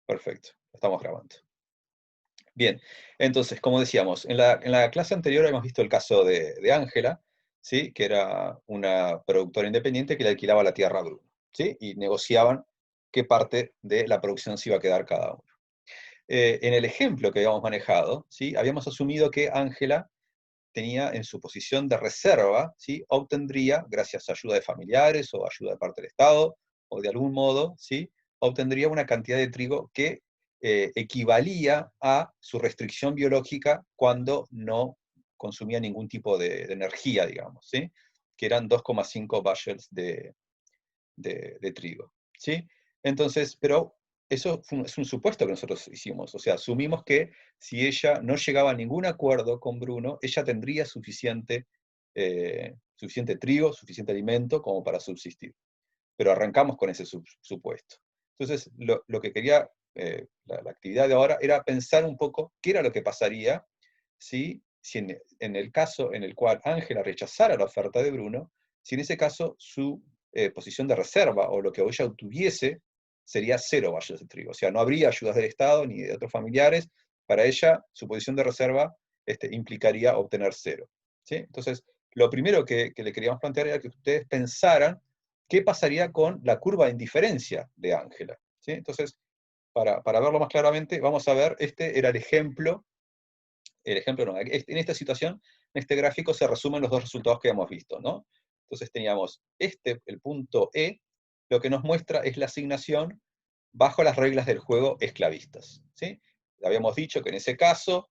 Perfecto, estamos grabando. Bien, entonces, como decíamos, en la clase anterior hemos visto el caso de Ángela, ¿sí? Que era una productora independiente que le alquilaba la tierra a Bruno, ¿sí? Y negociaban qué parte de la producción se iba a quedar cada uno. En el ejemplo que habíamos manejado, ¿sí? Habíamos asumido que Ángela tenía en su posición de reserva, ¿sí? Obtendría, gracias a ayuda de familiares o ayuda de parte del Estado, o de algún modo, ¿sí? Obtendría una cantidad de trigo que equivalía a su restricción biológica cuando no consumía ningún tipo de energía, digamos, ¿sí? Que eran 2,5 bushels de trigo, ¿sí? Entonces, pero eso es un supuesto que nosotros hicimos, o sea, asumimos que si ella no llegaba a ningún acuerdo con Bruno, ella tendría suficiente trigo, suficiente alimento como para subsistir. Pero arrancamos con ese supuesto. Entonces, lo que quería, la actividad de ahora, era pensar un poco qué era lo que pasaría si en el caso en el cual Ángela rechazara la oferta de Bruno, si en ese caso su posición de reserva o lo que ella obtuviese sería 0 vallas de trigo. O sea, no habría ayudas del Estado ni de otros familiares. Para ella, su posición de reserva implicaría obtener 0. ¿Sí? Entonces, lo primero que le queríamos plantear era que ustedes pensaran qué pasaría con la curva de indiferencia de Ángela. ¿Sí? Entonces, para verlo más claramente, vamos a ver, este era el ejemplo no, en esta situación, en este gráfico se resumen los dos resultados que hemos visto, ¿no? Entonces teníamos el punto E, lo que nos muestra es la asignación bajo las reglas del juego esclavistas, ¿sí? Habíamos dicho que en ese caso,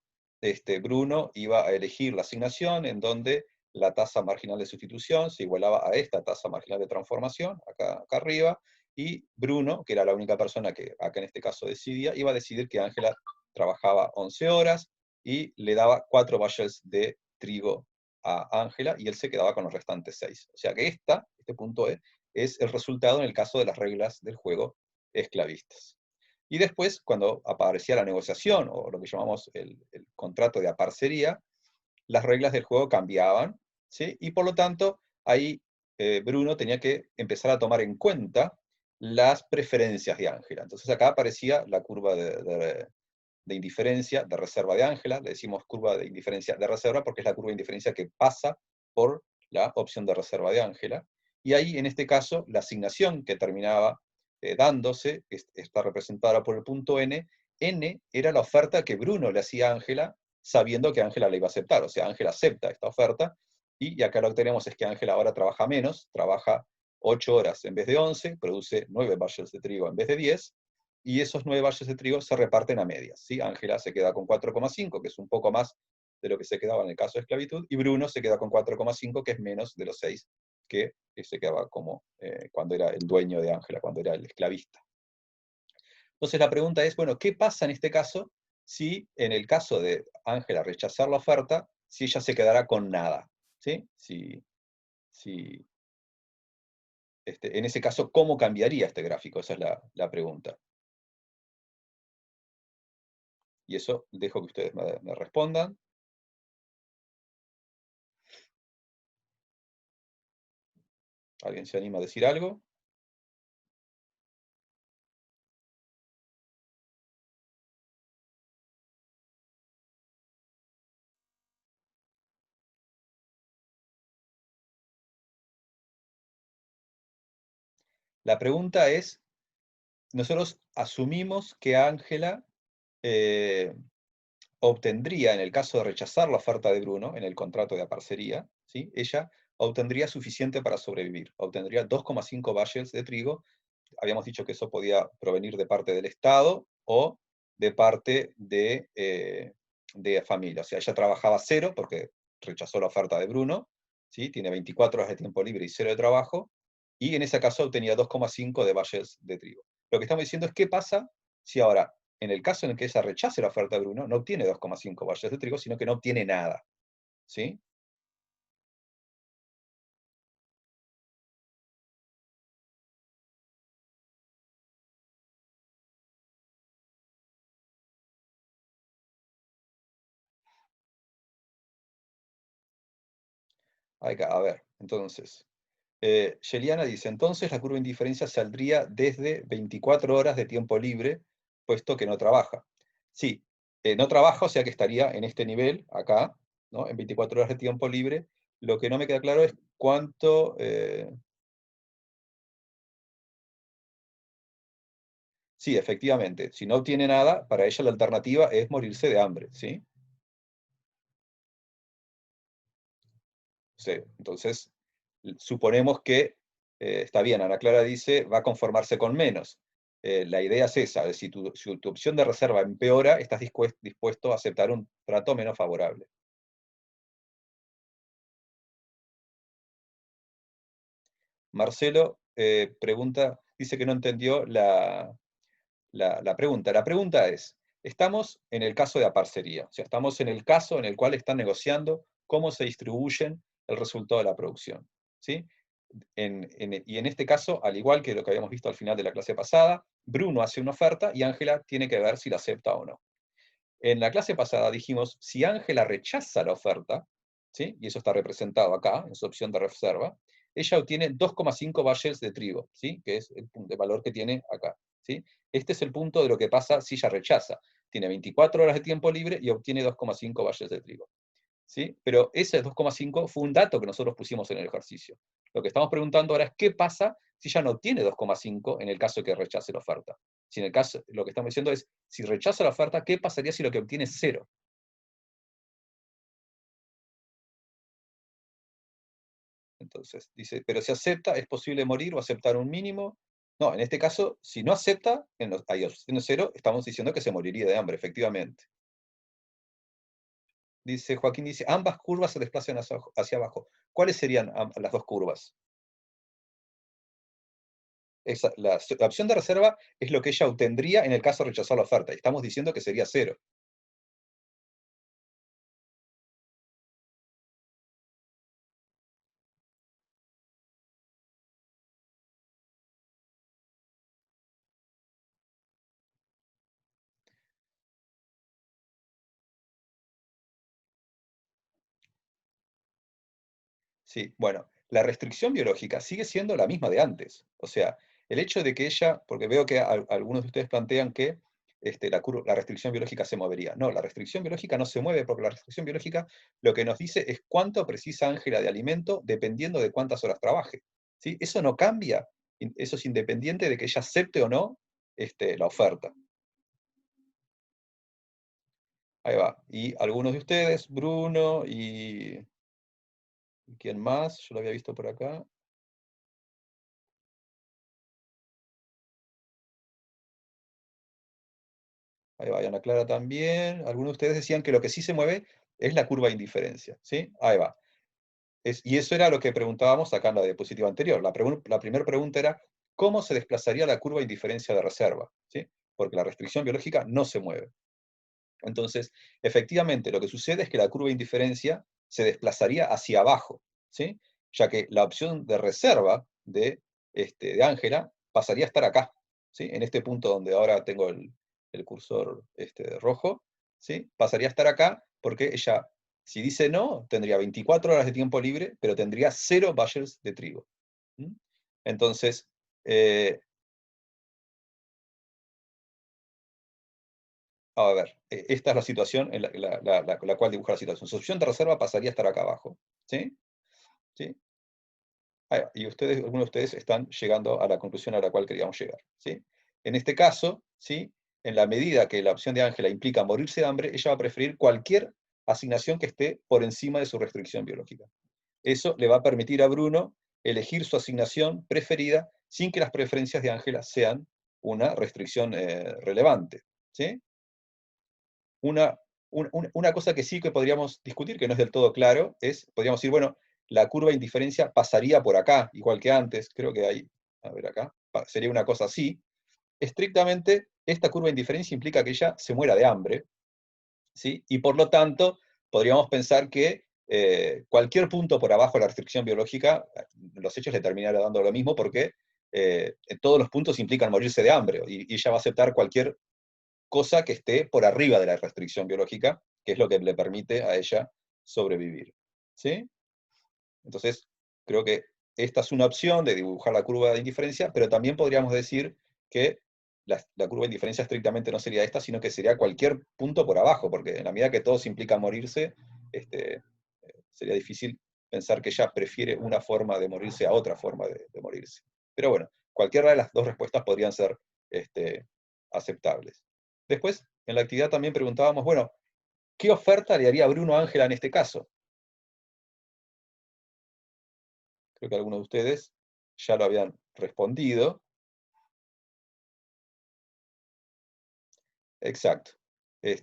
Bruno iba a elegir la asignación en donde la tasa marginal de sustitución se igualaba a esta tasa marginal de transformación, acá arriba, y Bruno, que era la única persona que acá en este caso decidía, iba a decidir que Ángela trabajaba 11 horas, y le daba 4 bushels de trigo a Ángela, y él se quedaba con los restantes 6. O sea que este punto E, es el resultado en el caso de las reglas del juego esclavistas. Y después, cuando aparecía la negociación, o lo que llamamos el contrato de aparcería, las reglas del juego cambiaban, ¿sí? Y por lo tanto, ahí Bruno tenía que empezar a tomar en cuenta las preferencias de Ángela. Entonces acá aparecía la curva de indiferencia, de reserva de Ángela, le decimos curva de indiferencia de reserva porque es la curva de indiferencia que pasa por la opción de reserva de Ángela, y ahí en este caso la asignación que terminaba dándose, está representada por el punto N. N era la oferta que Bruno le hacía a Ángela, sabiendo que Ángela la iba a aceptar, o sea, Ángela acepta esta oferta, y acá lo que tenemos es que Ángela ahora trabaja menos, trabaja 8 horas en vez de 11, produce 9 bushels de trigo en vez de 10, y esos 9 valles de trigo se reparten a medias, ¿sí? Ángela se queda con 4,5, que es un poco más de lo que se quedaba en el caso de esclavitud, y Bruno se queda con 4,5, que es menos de los 6 que se quedaba como cuando era el dueño de Ángela, cuando era el esclavista. Entonces la pregunta es, bueno, ¿qué pasa en este caso si en el caso de Ángela rechazar la oferta, si ella se quedará con nada? ¿Sí? Si, en ese caso, ¿cómo cambiaría este gráfico? Esa es la pregunta. Y eso dejo que ustedes me respondan. ¿Alguien se anima a decir algo? La pregunta es, nosotros asumimos que Ángela eh, obtendría, en el caso de rechazar la oferta de Bruno, en el contrato de aparcería, ¿sí? Ella obtendría suficiente para sobrevivir, obtendría 2,5 bushels de trigo. Habíamos dicho que eso podía provenir de parte del Estado o de parte de familia. O sea, ella trabajaba 0 porque rechazó la oferta de Bruno, ¿sí? Tiene 24 horas de tiempo libre y 0 de trabajo, y en ese caso obtenía 2,5 de bushels de trigo. Lo que estamos diciendo es qué pasa si ahora, en el caso en el que ella rechace la oferta de Bruno, no obtiene 2,5 bushels de trigo, sino que no obtiene nada. ¿Sí? A ver, entonces, Yeliana dice, entonces la curva de indiferencia saldría desde 24 horas de tiempo libre puesto que no trabaja. Sí, no trabaja, o sea que estaría en este nivel, acá, ¿no? En 24 horas de tiempo libre. Lo que no me queda claro es cuánto... sí, efectivamente, si no obtiene nada, para ella la alternativa es morirse de hambre, ¿sí? Sí, entonces, suponemos que, está bien, Ana Clara dice, va a conformarse con menos. La idea es esa, si tu opción de reserva empeora, estás dispuesto a aceptar un trato menos favorable. Marcelo pregunta, dice que no entendió la pregunta. La pregunta es, estamos en el caso de aparcería, o sea, estamos en el caso en el cual están negociando cómo se distribuyen el resultado de la producción, ¿sí? Y en este caso, al igual que lo que habíamos visto al final de la clase pasada, Bruno hace una oferta y Ángela tiene que ver si la acepta o no. En la clase pasada dijimos, si Ángela rechaza la oferta, ¿sí? Y eso está representado acá, en su opción de reserva, ella obtiene 2,5 bushels de trigo, ¿sí? Que es el valor que tiene acá, ¿sí? Este es el punto de lo que pasa si ella rechaza. Tiene 24 horas de tiempo libre y obtiene 2,5 bushels de trigo. ¿Sí? Pero ese 2,5 fue un dato que nosotros pusimos en el ejercicio. Lo que estamos preguntando ahora es qué pasa si ya no obtiene 2,5 en el caso de que rechace la oferta. Si en el caso, lo que estamos diciendo es, si rechaza la oferta, ¿qué pasaría si lo que obtiene es cero? Entonces, dice, pero si acepta, ¿es posible morir o aceptar un mínimo? No, en este caso, si no acepta, hay opción de cero, estamos diciendo que se moriría de hambre, efectivamente. Dice Joaquín, dice, ambas curvas se desplazan hacia abajo. ¿Cuáles serían las dos curvas? La opción de reserva es lo que ella obtendría en el caso de rechazar la oferta. Y estamos diciendo que sería cero. Sí, bueno, la restricción biológica sigue siendo la misma de antes. O sea, el hecho de que ella, porque veo que algunos de ustedes plantean que la restricción biológica se movería. No, la restricción biológica no se mueve porque la restricción biológica lo que nos dice es cuánto precisa Ángela de alimento dependiendo de cuántas horas trabaje. ¿Sí? Eso no cambia, eso es independiente de que ella acepte o no la oferta. Ahí va. Y algunos de ustedes, Bruno y ¿quién más? Yo lo había visto por acá. Ahí va, y Ana Clara también. Algunos de ustedes decían que lo que sí se mueve es la curva de indiferencia, ¿sí? Ahí va. Y eso era lo que preguntábamos acá en la diapositiva anterior. La primera pregunta era, ¿cómo se desplazaría la curva de indiferencia de reserva? ¿Sí? Porque la restricción biológica no se mueve. Entonces, efectivamente, lo que sucede es que la curva de indiferencia se desplazaría hacia abajo, ¿sí? Ya que la opción de reserva de Ángela pasaría a estar acá, ¿sí? En este punto donde ahora tengo el cursor rojo, ¿sí? Pasaría a estar acá porque ella, si dice no, tendría 24 horas de tiempo libre, pero tendría 0 bushels de trigo. ¿Mm? Entonces, eh, a ver, esta es la situación en la cual dibuja la situación. Su opción de reserva pasaría a estar acá abajo. ¿Sí? ¿Sí? Y ustedes, algunos de ustedes están llegando a la conclusión a la cual queríamos llegar. ¿Sí? En este caso, ¿sí? En la medida que la opción de Ángela implica morirse de hambre, ella va a preferir cualquier asignación que esté por encima de su restricción biológica. Eso le va a permitir a Bruno elegir su asignación preferida sin que las preferencias de Ángela sean una restricción relevante. ¿Sí? Una, una cosa que sí que podríamos discutir, que no es del todo claro, es, podríamos decir, bueno, la curva de indiferencia pasaría por acá, igual que antes, creo que hay, a ver acá, sería una cosa así. Estrictamente, esta curva de indiferencia implica que ella se muera de hambre, ¿sí? Y por lo tanto, podríamos pensar que cualquier punto por abajo de la restricción biológica, los hechos le terminarían dando lo mismo porque todos los puntos implican morirse de hambre, y ella va a aceptar cualquier cosa que esté por arriba de la restricción biológica, que es lo que le permite a ella sobrevivir. ¿Sí? Entonces, creo que esta es una opción de dibujar la curva de indiferencia, pero también podríamos decir que la curva de indiferencia estrictamente no sería esta, sino que sería cualquier punto por abajo, porque en la medida que todos implica morirse, sería difícil pensar que ella prefiere una forma de morirse a otra forma de morirse. Pero bueno, cualquiera de las dos respuestas podrían ser aceptables. Después, en la actividad también preguntábamos, bueno, ¿qué oferta le haría Bruno a Ángela en este caso? Creo que algunos de ustedes ya lo habían respondido. Exacto. Es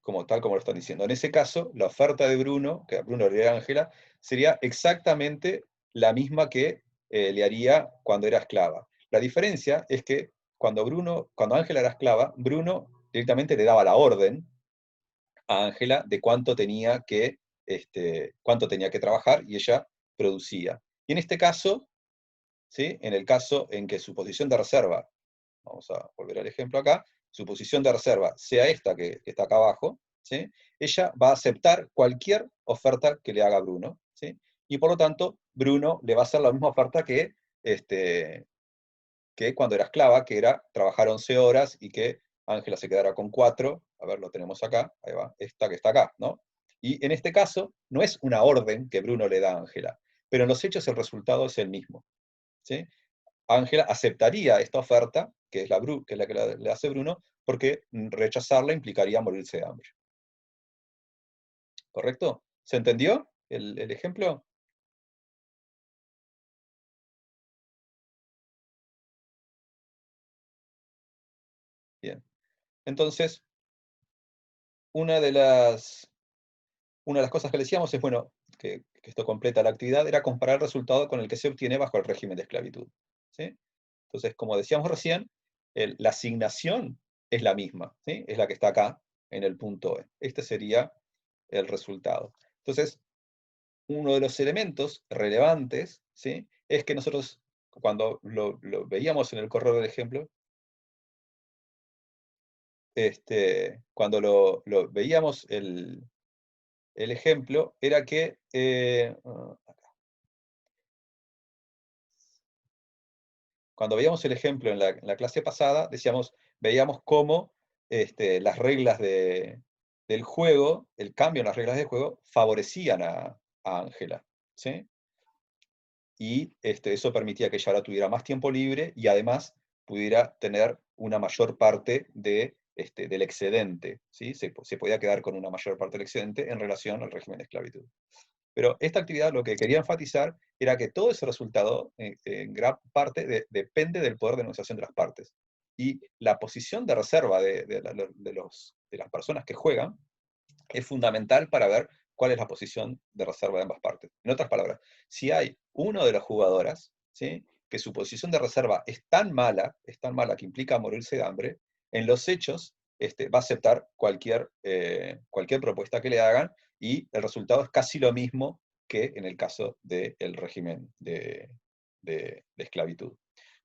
como tal como lo están diciendo. En ese caso, la oferta de Bruno, que a Bruno le haría a Ángela, sería exactamente la misma que le haría cuando era esclava. La diferencia es que cuando Ángela era esclava, Bruno directamente le daba la orden a Ángela de cuánto tenía que trabajar y ella producía. Y en este caso, ¿sí? En el caso en que su posición de reserva, vamos a volver al ejemplo acá, su posición de reserva sea esta que está acá abajo, ¿sí? Ella va a aceptar cualquier oferta que le haga Bruno, ¿sí? Y por lo tanto, Bruno le va a hacer la misma oferta que cuando era esclava, que era trabajar 11 horas y que Ángela se quedara con 4, a ver, lo tenemos acá, ahí va, esta que está acá, ¿no? Y en este caso, no es una orden que Bruno le da a Ángela, pero en los hechos el resultado es el mismo, ¿sí? Ángela aceptaría esta oferta, que es la que le hace Bruno, porque rechazarla implicaría morirse de hambre. ¿Correcto? ¿Se entendió el ejemplo? Bien. Entonces, una de las, una de las cosas que le decíamos es, bueno, que esto completa la actividad, era comparar el resultado con el que se obtiene bajo el régimen de esclavitud. ¿Sí? Entonces, como decíamos recién, la asignación es la misma, ¿sí? Es la que está acá en el punto E. Este sería el resultado. Entonces, uno de los elementos relevantes, ¿sí? Es que nosotros, cuando lo veíamos en el correo del ejemplo, cuando lo veíamos el ejemplo, era que, cuando veíamos el ejemplo en la clase pasada, veíamos cómo las reglas del juego, el cambio en las reglas del juego, favorecían a Ángela, ¿sí? Y eso permitía que ella ahora tuviera más tiempo libre y además pudiera tener una mayor parte del excedente, ¿sí? Se podía quedar con una mayor parte del excedente en relación al régimen de esclavitud. Pero esta actividad lo que quería enfatizar era que todo ese resultado, en gran parte, depende del poder de negociación de las partes. Y la posición de reserva de las personas que juegan es fundamental para ver cuál es la posición de reserva de ambas partes. En otras palabras, si hay uno de las jugadoras, ¿sí? Que su posición de reserva es tan mala que implica morirse de hambre, en los hechos va a aceptar cualquier propuesta que le hagan y el resultado es casi lo mismo que en el caso del régimen de esclavitud.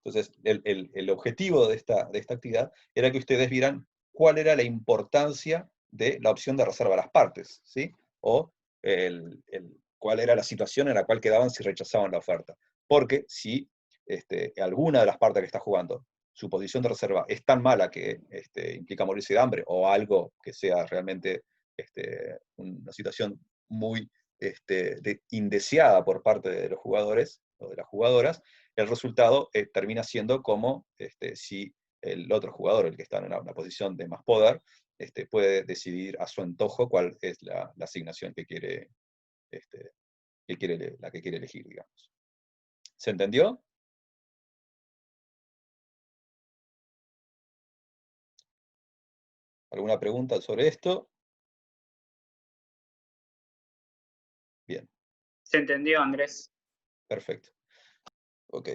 Entonces, el objetivo de esta actividad era que ustedes vieran cuál era la importancia de la opción de reserva a las partes, ¿sí? O cuál era la situación en la cual quedaban si rechazaban la oferta. Porque si alguna de las partes que está jugando, su posición de reserva es tan mala que implica morirse de hambre, o algo que sea realmente una situación muy indeseada por parte de los jugadores o de las jugadoras, el resultado termina siendo como si el otro jugador, el que está en una posición de más poder, puede decidir a su antojo cuál es la asignación este, la que quiere elegir, digamos. ¿Se entendió? ¿Alguna pregunta sobre esto? Bien, Se entendió, Andrés. perfecto. Ok.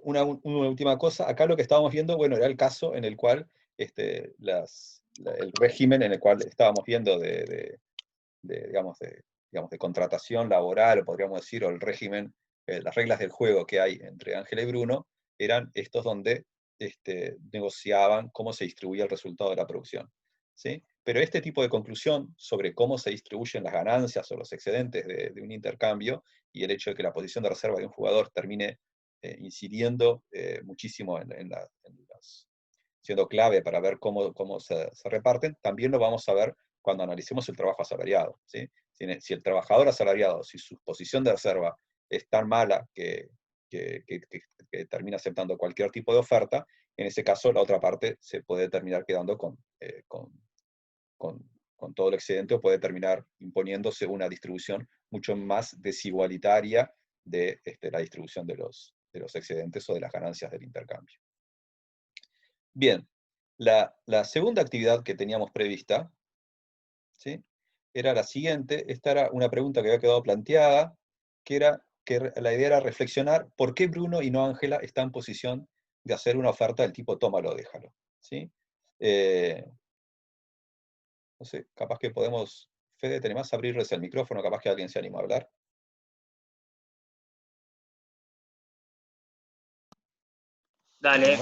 Una última cosa, acá lo que estábamos viendo, bueno, era el caso en el cual el régimen en el cual estábamos viendo digamos, de contratación laboral, o podríamos decir, o el régimen, las reglas del juego que hay entre Ángela y Bruno, eran estos donde negociaban cómo se distribuía el resultado de la producción. ¿Sí? Pero este tipo de conclusión sobre cómo se distribuyen las ganancias o los excedentes de un intercambio, y el hecho de que la posición de reserva de un jugador termine incidiendo muchísimo siendo clave para ver cómo se reparten, también lo vamos a ver cuando analicemos el trabajo asalariado, ¿sí? Si el trabajador asalariado, si su posición de reserva es tan mala que termina aceptando cualquier tipo de oferta, en ese caso la otra parte se puede terminar quedando con todo el excedente, o puede terminar imponiéndose una distribución mucho más desigualitaria de la distribución de los excedentes o de las ganancias del intercambio. Bien, la segunda actividad que teníamos prevista, ¿sí?, era la siguiente. Esta era una pregunta que había quedado planteada, que la idea era reflexionar por qué Bruno y no Ángela están en posición de hacer una oferta del tipo tómalo, déjalo, ¿sí? No sé, capaz que podemos, Fede, ¿te animás a abrirles el micrófono? Capaz que alguien se anima a hablar. Dale.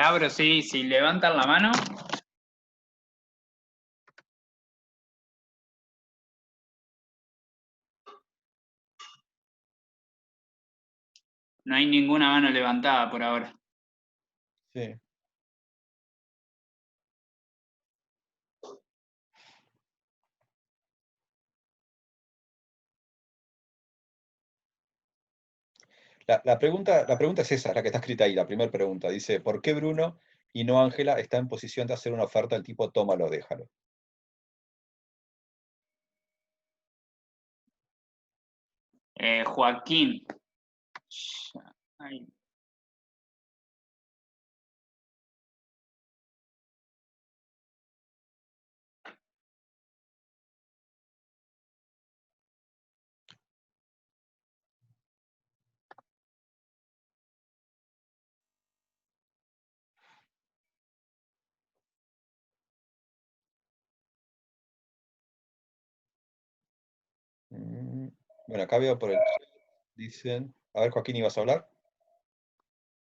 Abro, sí, si levantan la mano. No hay ninguna mano levantada por ahora. Sí. La pregunta es esa, la que está escrita ahí, la primera pregunta. Dice, ¿por qué Bruno y no Ángela está en posición de hacer una oferta del tipo tómalo, déjalo? Joaquín. Ay. Bueno, acá veo por el chat, dicen, a ver, Joaquín, ¿ibas a hablar?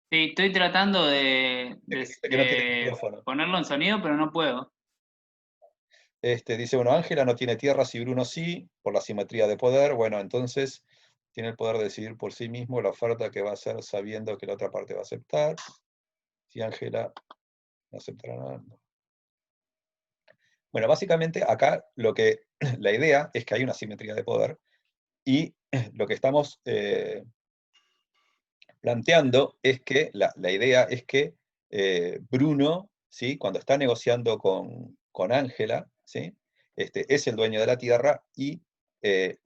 Sí, estoy tratando de Dice que no tiene micrófono. ponerlo en sonido, pero no puedo. Dice, bueno, Ángela no tiene tierras y Bruno sí, por la simetría de poder. Bueno, entonces tiene el poder de decidir por sí mismo la oferta que va a hacer sabiendo que la otra parte va a aceptar. Si Ángela no aceptará nada. No. Bueno, básicamente acá la idea es que hay una simetría de poder, y lo que estamos planteando es que la idea es que Bruno, ¿sí?, cuando está negociando con Ángela, ¿sí?, es el dueño de la tierra, y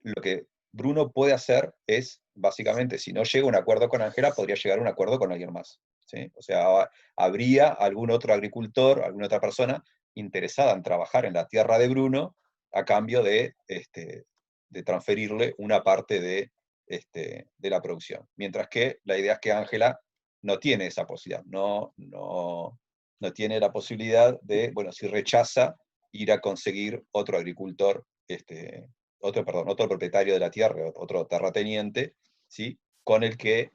lo que Bruno puede hacer es, básicamente, si no llega a un acuerdo con Ángela, podría llegar a un acuerdo con alguien más, ¿sí? O sea, habría algún otro agricultor, alguna otra persona interesada en trabajar en la tierra de Bruno a cambio de transferirle una parte de la producción. Mientras que la idea es que Ángela no tiene esa posibilidad, no tiene la posibilidad de, bueno, si rechaza, ir a conseguir otro agricultor, otro propietario de la tierra, otro terrateniente, ¿sí?, con el que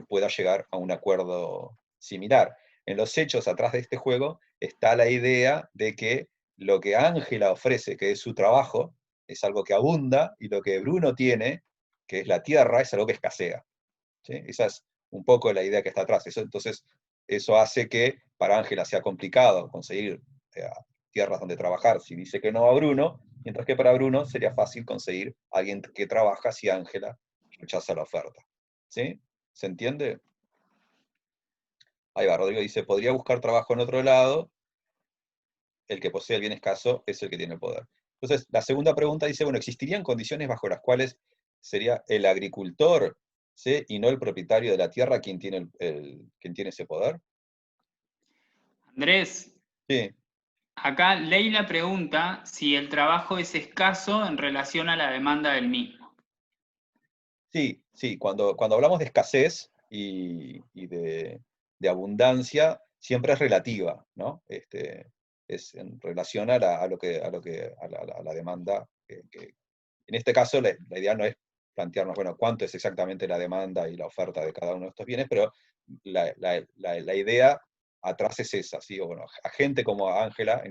pueda llegar a un acuerdo similar. En los hechos, atrás de este juego, está la idea de que lo que Ángela ofrece, que es su trabajo, es algo que abunda, y lo que Bruno tiene, que es la tierra, es algo que escasea, ¿sí? Esa es un poco la idea que está atrás. Entonces, eso hace que para Ángela sea complicado conseguir tierras donde trabajar si dice que no a Bruno, mientras que para Bruno sería fácil conseguir a alguien que trabaja si Ángela rechaza la oferta. ¿Sí? ¿Se entiende? Ahí va, Rodrigo dice, podría buscar trabajo en otro lado, el que posee el bien escaso es el que tiene el poder. Entonces, la segunda pregunta dice, bueno, ¿existirían condiciones bajo las cuales sería el agricultor, ¿sí?, y no el propietario de la tierra quien tiene, quien tiene ese poder? Andrés, Sí, acá Leila pregunta si el trabajo es escaso en relación a la demanda del mismo. sí. Cuando hablamos de escasez y de abundancia, siempre es relativa, ¿no? Es en relación a la demanda. En este caso, la idea no es plantearnos, bueno, cuánto es exactamente la demanda y la oferta de cada uno de estos bienes, pero la idea atrás es esa, ¿sí? O bueno, a gente como Ángela,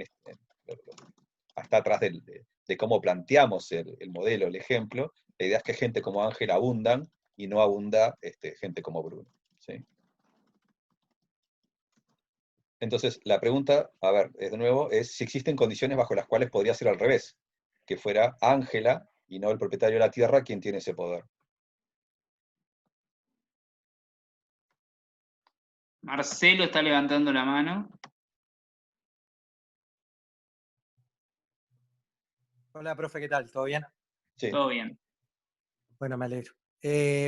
está atrás de cómo planteamos el modelo, el ejemplo. La idea es que gente como Ángela abundan, y no abunda gente como Bruno. ¿Sí? Entonces, la pregunta, a ver, de nuevo, es si existen condiciones bajo las cuales podría ser al revés, que fuera Ángela y no el propietario de la tierra quien tiene ese poder. Marcelo está levantando la mano. Hola, profe, ¿qué tal? ¿Todo bien? Sí. Todo bien. Bueno, me alegro.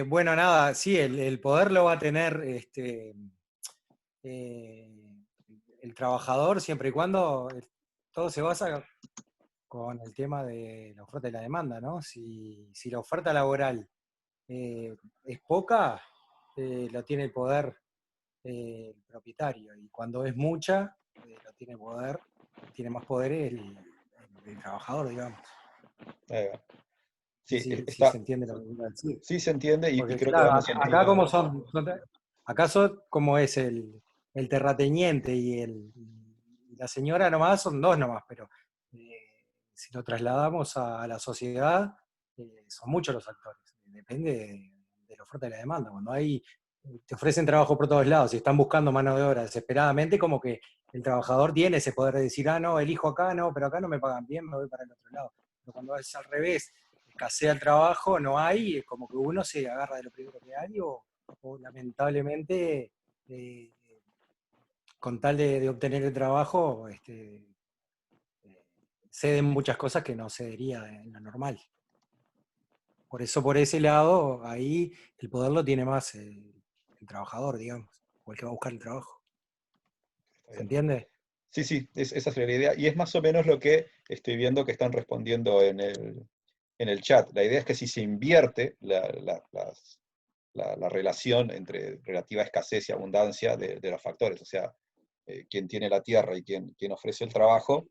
Bueno, nada, sí, el poder lo va a tener el trabajador siempre y cuando todo se basa con el tema de la oferta y la demanda, ¿no? Si la oferta laboral es poca, lo tiene el poder el propietario, y cuando es mucha, lo tiene más poder el trabajador, digamos. Sí, Si se entiende lo que quiero decir. sí se entiende y Porque creo que va claro, en el acá sentido... como acaso como es el terrateniente y la señora nomás, son dos nomás, pero si lo trasladamos a la sociedad, son muchos los actores. Depende de la oferta y la demanda. Cuando te ofrecen trabajo por todos lados y están buscando mano de obra desesperadamente, como que el trabajador tiene ese poder de decir, ah, no, elijo acá, no, pero acá no me pagan bien, me voy para el otro lado. Pero cuando es al revés, escasea el trabajo, no hay, como que uno se agarra de lo primero que hay o lamentablemente, eh, con tal de obtener el trabajo, ceden muchas cosas que no cedería en lo normal. Por eso, por ese lado, ahí el poder lo tiene más el trabajador, digamos, o el que va a buscar el trabajo. ¿Se entiende? Sí, sí, esa es la idea. Y es más o menos lo que estoy viendo que están respondiendo en el chat. La idea es que si se invierte la relación entre relativa escasez y abundancia de los factores, o sea, quien tiene la tierra y quien ofrece el trabajo,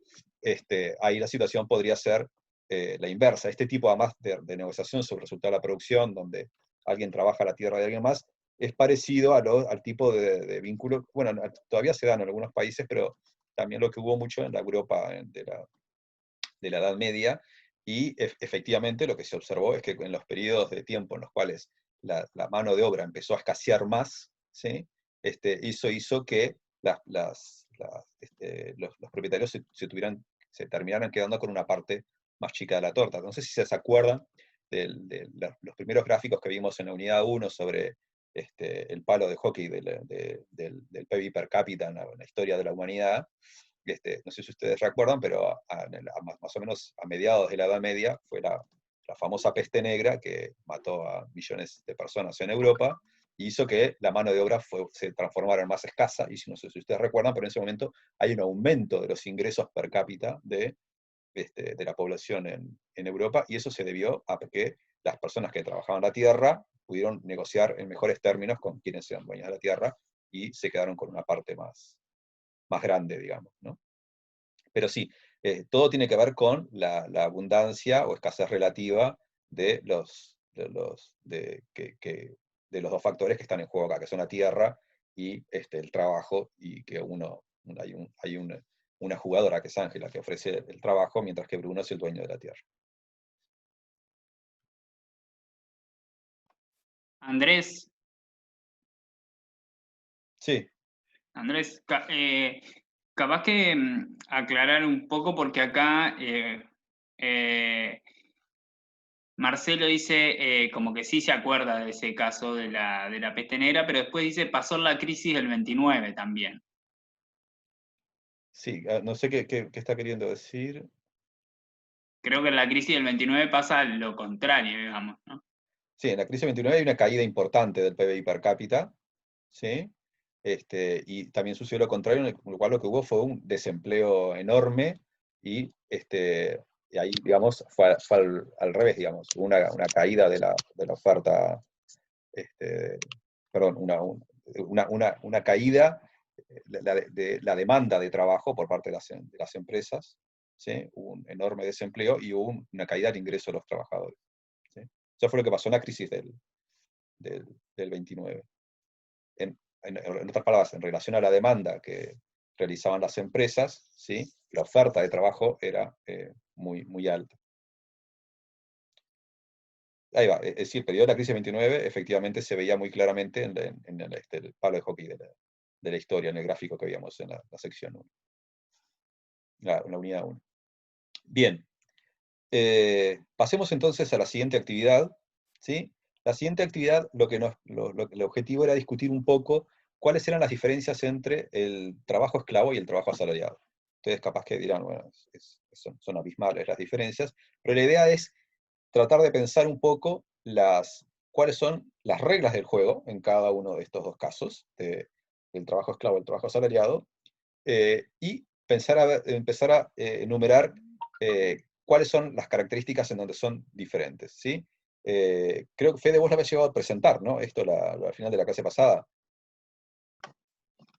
ahí la situación podría ser la inversa. Este tipo además de negociación sobre el resultado de la producción, donde alguien trabaja la tierra de alguien más, es parecido al tipo de vínculo, bueno, todavía se dan en algunos países, pero también lo que hubo mucho en la Europa de la Edad Media, y efectivamente lo que se observó es que en los periodos de tiempo en los cuales la mano de obra empezó a escasear más, ¿sí? Hizo que los propietarios se terminaran quedando con una parte más chica de la torta. No sé si se acuerdan de los primeros gráficos que vimos en la unidad 1 sobre el palo de hockey del PIB per cápita en la historia de la humanidad. No sé si ustedes recuerdan, pero más o menos a mediados de la Edad Media fue la famosa peste negra que mató a millones de personas en Europa y hizo que la mano de obra se transformara en más escasa, y no sé si ustedes recuerdan, pero en ese momento hay un aumento de los ingresos per cápita de la población en Europa, y eso se debió a que las personas que trabajaban la tierra pudieron negociar en mejores términos con quienes eran dueños de la tierra y se quedaron con una parte más grande, digamos, ¿no? Pero sí, todo tiene que ver con la abundancia o escasez relativa de los dos factores que están en juego acá, que son la tierra y el trabajo, y que hay una jugadora que es Ángela, que ofrece el trabajo, mientras que Bruno es el dueño de la tierra. Andrés, Sí, Andrés, capaz que aclarar un poco porque acá Marcelo dice como que sí se acuerda de ese caso de la peste negra, pero después dice pasó la crisis del 29 también. sí, no sé qué está queriendo decir. Creo que en la crisis del 29 pasa lo contrario, digamos, ¿no? Sí, en la crisis 29 hay una caída importante del PBI per cápita, ¿sí? Y también sucedió lo contrario, en lo cual lo que hubo fue un desempleo enorme, y ahí, digamos, fue al revés, digamos, hubo una caída de la oferta, perdón, una caída de la demanda de trabajo por parte de las empresas, ¿sí? Hubo un enorme desempleo y hubo una caída del ingreso de los trabajadores, ¿sí? Eso fue lo que pasó en la crisis del 29. En otras palabras, en relación a la demanda que realizaban las empresas, ¿sí? La oferta de trabajo era muy, muy alta. ahí va, es decir, el periodo de la crisis 29 efectivamente se veía muy claramente en el palo de hockey de la historia, en el gráfico que veíamos en la sección 1, en la unidad 1. Bien, pasemos entonces a la siguiente actividad, ¿sí? La siguiente actividad, el objetivo era discutir un poco cuáles eran las diferencias entre el trabajo esclavo y el trabajo asalariado. Ustedes capaz que dirán, bueno, son abismales las diferencias, pero la idea es tratar de pensar un poco cuáles son las reglas del juego en cada uno de estos dos casos, del trabajo esclavo y el trabajo asalariado, y empezar a enumerar cuáles son las características en donde son diferentes, ¿sí? Creo que Fede, vos la habías llegado a presentar, ¿no? Esto al final de la clase pasada.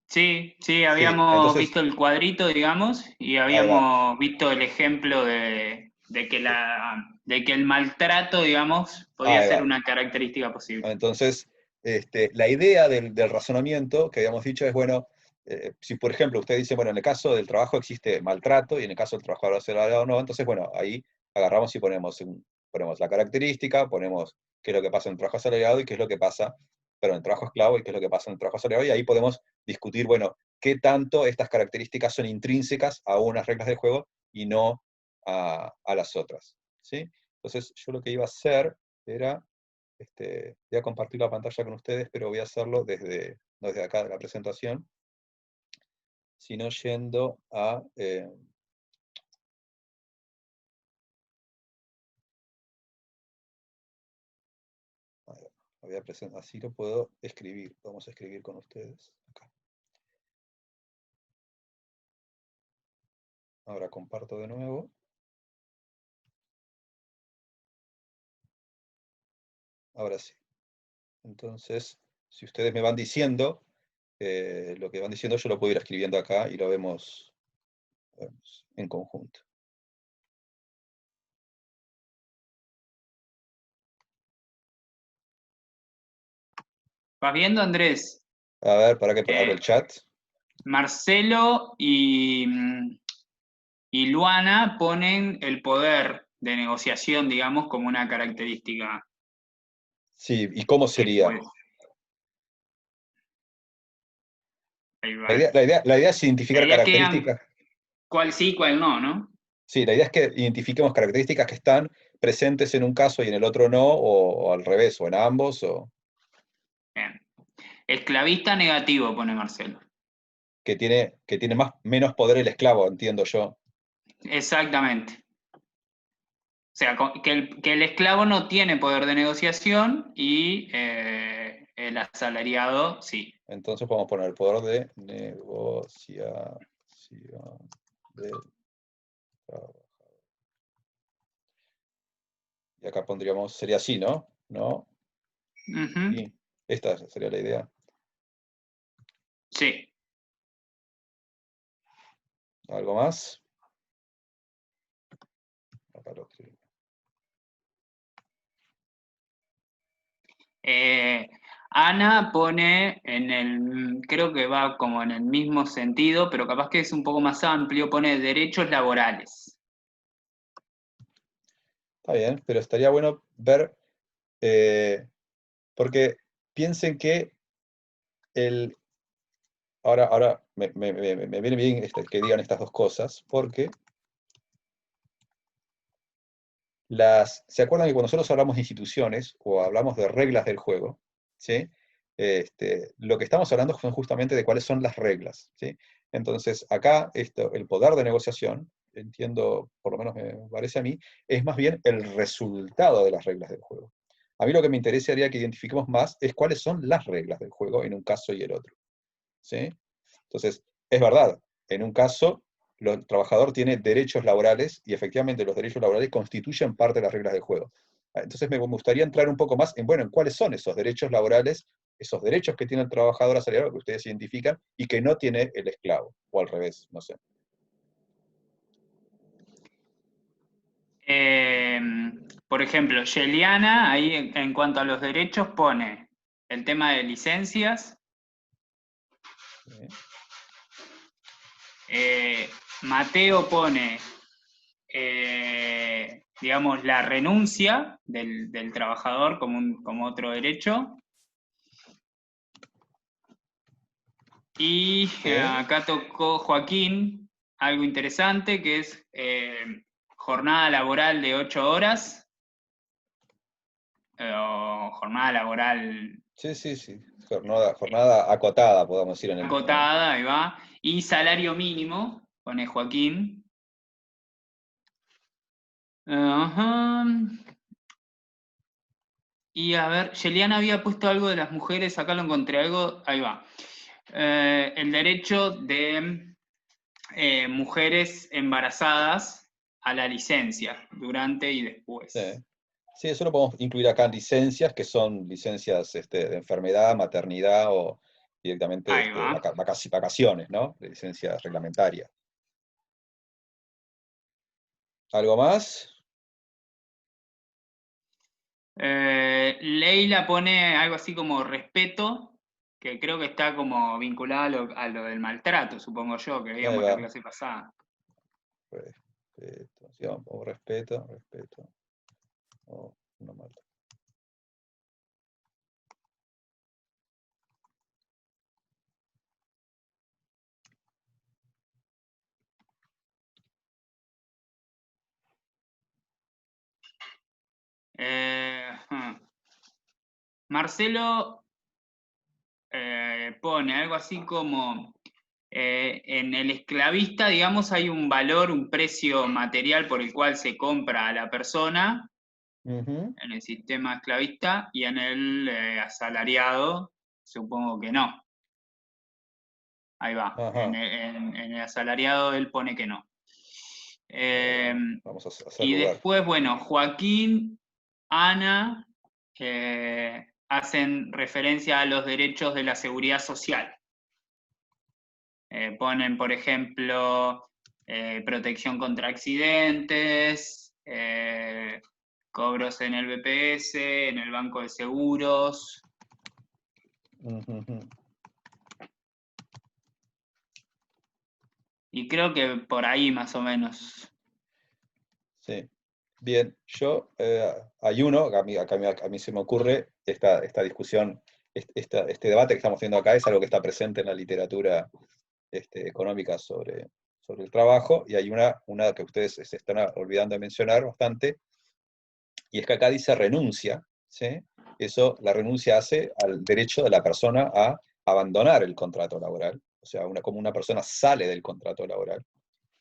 Sí, Sí, habíamos entonces, visto el cuadrito, digamos, y ahí va. habíamos visto el ejemplo de que el maltrato, digamos, podía Ahí ser va. una característica posible. Entonces, la idea del razonamiento que habíamos dicho es, bueno, si por ejemplo usted dice, bueno, en el caso del trabajo existe maltrato y en el caso del trabajador asalariado no, entonces, bueno, ahí agarramos y ponemos la característica, ponemos qué es lo que pasa en el trabajo asalariado y qué es lo que pasa, pero en el trabajo esclavo y qué es lo que pasa en el trabajo asalariado, y ahí podemos discutir, bueno, qué tanto estas características son intrínsecas a unas reglas del juego y no a las otras, ¿sí? Entonces, yo lo que iba a hacer era voy a compartir la pantalla con ustedes, pero voy a hacerlo no desde acá de la presentación, sino yendo a... voy a presentar, así lo puedo escribir, podemos escribir con ustedes. Acá. Ahora comparto de nuevo. Ahora sí. Entonces, si ustedes me van diciendo, lo que van diciendo yo lo puedo ir escribiendo acá y lo vemos en conjunto. ¿Vas viendo, Andrés? A ver, para que abro el chat. Marcelo y Luana ponen el poder de negociación, digamos, como una característica. Sí, ¿y cómo sería? Ahí va. La idea es identificar La idea es que digan características. cuál sí, cuál no, ¿no? Sí, la idea es que identifiquemos características que están presentes en un caso y en el otro no, o al revés, o en ambos, o Bien. Esclavista negativo, pone Marcelo. que tiene menos poder el esclavo, entiendo yo. Exactamente. O sea, que el esclavo no tiene poder de negociación y el asalariado sí. Entonces podemos poner el poder de negociación del trabajador. Y acá pondríamos, sería así, ¿no? ¿No? Uh-huh. Y esta sería la idea. Sí. ¿Algo más? Acá lo escribo. Ana pone creo que va como en el mismo sentido, pero capaz que es un poco más amplio, pone derechos laborales. Está bien, pero estaría bueno ver, porque piensen que ahora me viene bien que digan estas dos cosas, porque ¿se acuerdan que cuando nosotros hablamos de instituciones o hablamos de reglas del juego, ¿sí? Lo que estamos hablando son justamente de cuáles son las reglas, ¿sí? Entonces, acá el poder de negociación, entiendo, por lo menos me parece a mí, es más bien el resultado de las reglas del juego. A mí lo que me interesaría que identifiquemos más es cuáles son las reglas del juego en un caso y el otro, ¿sí? Entonces, es verdad, en un caso el trabajador tiene derechos laborales y efectivamente los derechos laborales constituyen parte de las reglas del juego. Entonces me gustaría entrar un poco más en cuáles son esos derechos laborales, esos derechos que tiene el trabajador asalariado que ustedes identifican y que no tiene el esclavo, o al revés, no sé. Por ejemplo, Yeliana, ahí en cuanto a los derechos, pone el tema de licencias. Mateo pone digamos, la renuncia del trabajador como otro derecho. Y Sí. acá tocó Joaquín algo interesante, que es jornada laboral de 8 horas, o jornada laboral Sí, sí, sí. Jornada acotada, podemos decir en el... acotada, ahí va, y salario mínimo, pone Joaquín. Ajá. Y a ver, Yeliana había puesto algo de las mujeres, acá lo encontré, algo, ahí va. El derecho de mujeres embarazadas a la licencia, durante y Sí. después. Sí, eso lo podemos incluir acá en licencias, que son licencias de enfermedad, maternidad o directamente Ahí va. vacaciones, ¿no? De licencia reglamentaria. ¿Algo más? Leila pone algo así como respeto, que creo que está como vinculado a lo del maltrato, supongo yo, que Ahí veíamos la va. clase pasada. Respeto. Sí, o respeto. O no maltrato. Marcelo pone algo así como en el esclavista, digamos, hay un valor, un precio material por el cual se compra a la persona Ujú. en el sistema esclavista, y en el asalariado, supongo que no. Ahí va. En Ajá. el asalariado él pone que no. Vamos a hacer Y lugar. después, bueno, Joaquín, Ana, hacen referencia a los derechos de la seguridad social. Ponen, por ejemplo, protección contra accidentes, cobros en el BPS, en el banco de seguros. Ujú. Y creo que por ahí más o menos. Sí. Bien, hay uno, a mí se me ocurre, esta discusión, este debate que estamos teniendo acá es algo que está presente en la literatura económica sobre el trabajo, y hay una que ustedes se están olvidando de mencionar bastante, y es que acá dice renuncia, ¿sí? Eso, la renuncia hace al derecho de la persona a abandonar el contrato laboral, o sea, como una persona sale del contrato laboral.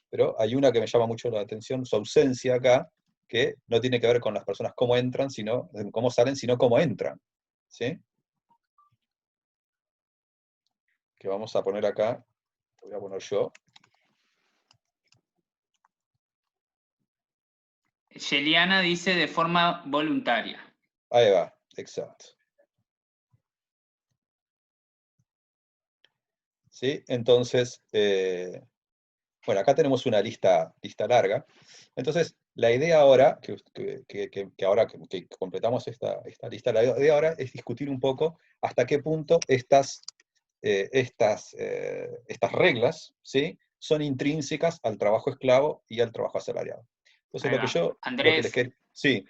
Pero hay una que me llama mucho la atención, su ausencia acá, que no tiene que ver con las personas cómo entran, sino cómo salen, sino cómo entran, ¿sí? Que vamos a poner acá, lo voy a poner yo. Yeliana dice de forma voluntaria. Ahí va, exacto. ¿Sí? Entonces, bueno, acá tenemos una lista larga. Entonces, la idea ahora, que completamos esta lista, la idea ahora es discutir un poco hasta qué punto estas reglas, ¿sí? Son intrínsecas al trabajo esclavo y al trabajo asalariado. Entonces, Ahí va. lo que les Andrés, quiero... Sí,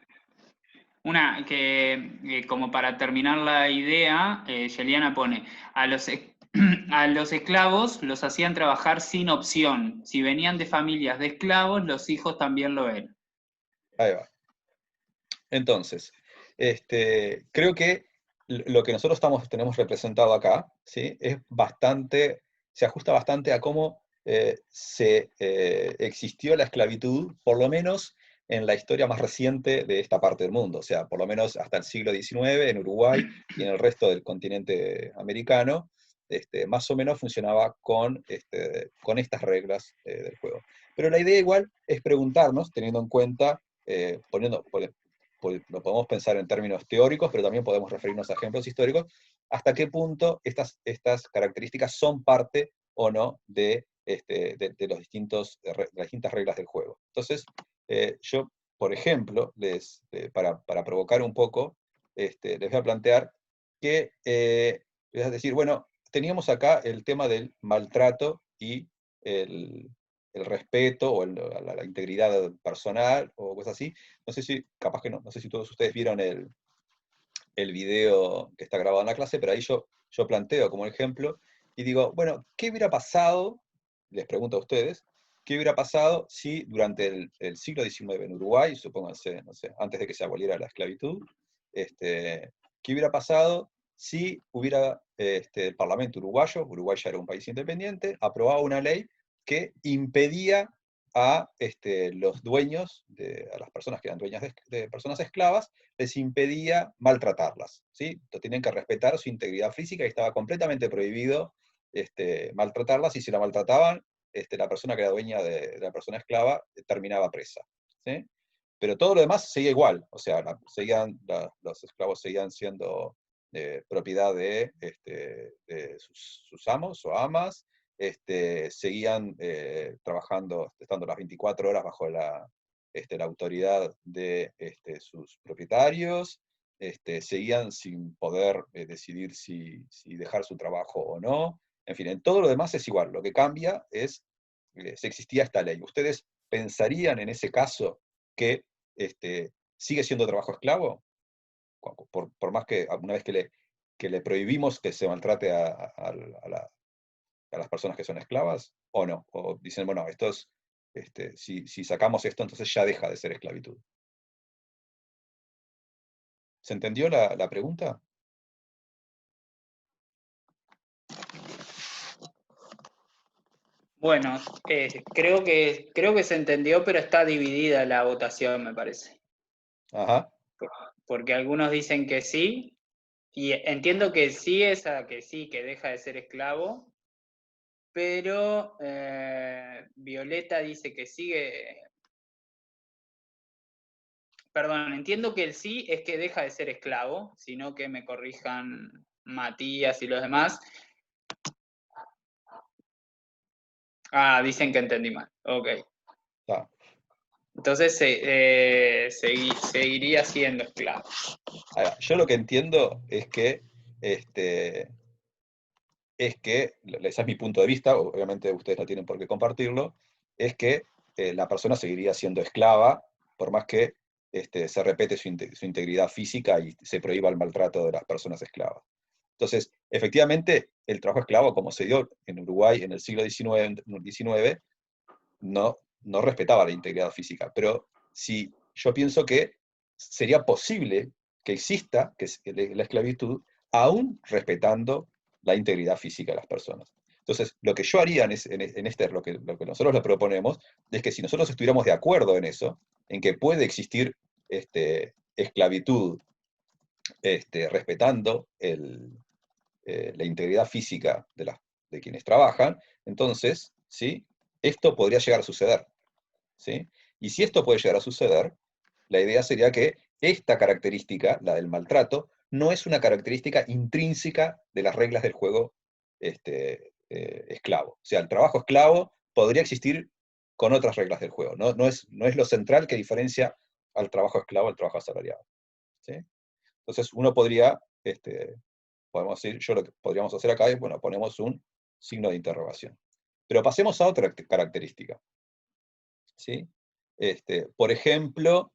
una que como para terminar la idea, Yeliana pone, a los esclavos los hacían trabajar sin opción. Si venían de familias de esclavos, los hijos también lo eran. ahí va. Entonces, creo que lo que nosotros tenemos representado acá, ¿sí? Se ajusta bastante a cómo existió la esclavitud, por lo menos en la historia más reciente de esta parte del mundo, o sea, por lo menos hasta el siglo XIX en Uruguay y en el resto del continente americano, más o menos funcionaba con estas reglas del juego. Pero la idea igual es preguntarnos, teniendo en cuenta, lo podemos pensar en términos teóricos, pero también podemos referirnos a ejemplos históricos, hasta qué punto estas características son parte o no de las distintas reglas del juego. Entonces, yo, por ejemplo, para provocar un poco, les voy a plantear que, es decir, bueno, teníamos acá el tema del maltrato y el respeto o la integridad personal o cosas así. No sé si, capaz que no sé si todos ustedes vieron el video que está grabado en la clase, pero ahí yo planteo como ejemplo y digo, bueno, ¿qué hubiera pasado? Les pregunto a ustedes, ¿qué hubiera pasado si durante el siglo XIX en Uruguay, supónganse, no sé, antes de que se aboliera la esclavitud, ¿qué hubiera pasado si hubiera el Parlamento uruguayo, Uruguay ya era un país independiente, aprobaba una ley que impedía a los dueños, a las personas que eran dueñas de personas esclavas, les impedía maltratarlas, ¿sí? Tenían que respetar su integridad física y estaba completamente prohibido maltratarlas, y si la maltrataban, la persona que era dueña de la persona esclava terminaba presa, ¿sí? Pero todo lo demás seguía igual, o sea, los esclavos seguían siendo propiedad de sus amos o amas, seguían trabajando, estando las 24 horas bajo la autoridad de sus propietarios, seguían sin poder decidir si dejar su trabajo o no. En fin, en todo lo demás es igual, lo que cambia es si existía esta ley. ¿Ustedes pensarían en ese caso que sigue siendo trabajo esclavo? Por más que una vez que le prohibimos que se maltrate a las personas que son esclavas, o no, o dicen, bueno, esto es, si sacamos esto, entonces ya deja de ser esclavitud. ¿Se entendió la pregunta? Bueno, creo que se entendió, pero está dividida la votación, me parece. Ajá. Porque algunos dicen que sí, y entiendo que sí es a que sí, que deja de ser esclavo, pero Violeta dice que sigue. Perdón, entiendo que el sí es que deja de ser esclavo, sino que me corrijan Matías y los demás. Ah, dicen que entendí mal. Ok. Está. Entonces seguiría siendo esclavo. Ahora, yo lo que entiendo es que, ese es mi punto de vista, obviamente ustedes no tienen por qué compartirlo, es que la persona seguiría siendo esclava, por más que se respete su integridad física y se prohíba el maltrato de las personas esclavas. Entonces, efectivamente, el trabajo esclavo, como se dio en Uruguay en el siglo XIX, no respetaba la integridad física. Pero si yo pienso que sería posible que exista la esclavitud, aún respetando la integridad física de las personas. Entonces, lo que yo haría lo que nosotros le proponemos, es que si nosotros estuviéramos de acuerdo en eso, en que puede existir esclavitud respetando la integridad física de quienes trabajan, entonces, ¿sí? Esto podría llegar a suceder, ¿sí? Y si esto puede llegar a suceder, la idea sería que esta característica, la del maltrato, no es una característica intrínseca de las reglas del juego esclavo. O sea, el trabajo esclavo podría existir con otras reglas del juego. No es lo central que diferencia al trabajo esclavo al trabajo asalariado, ¿sí? Entonces uno podría, podemos decir, lo que podríamos hacer acá es, bueno, ponemos un signo de interrogación. Pero pasemos a otra característica, ¿sí? Por ejemplo,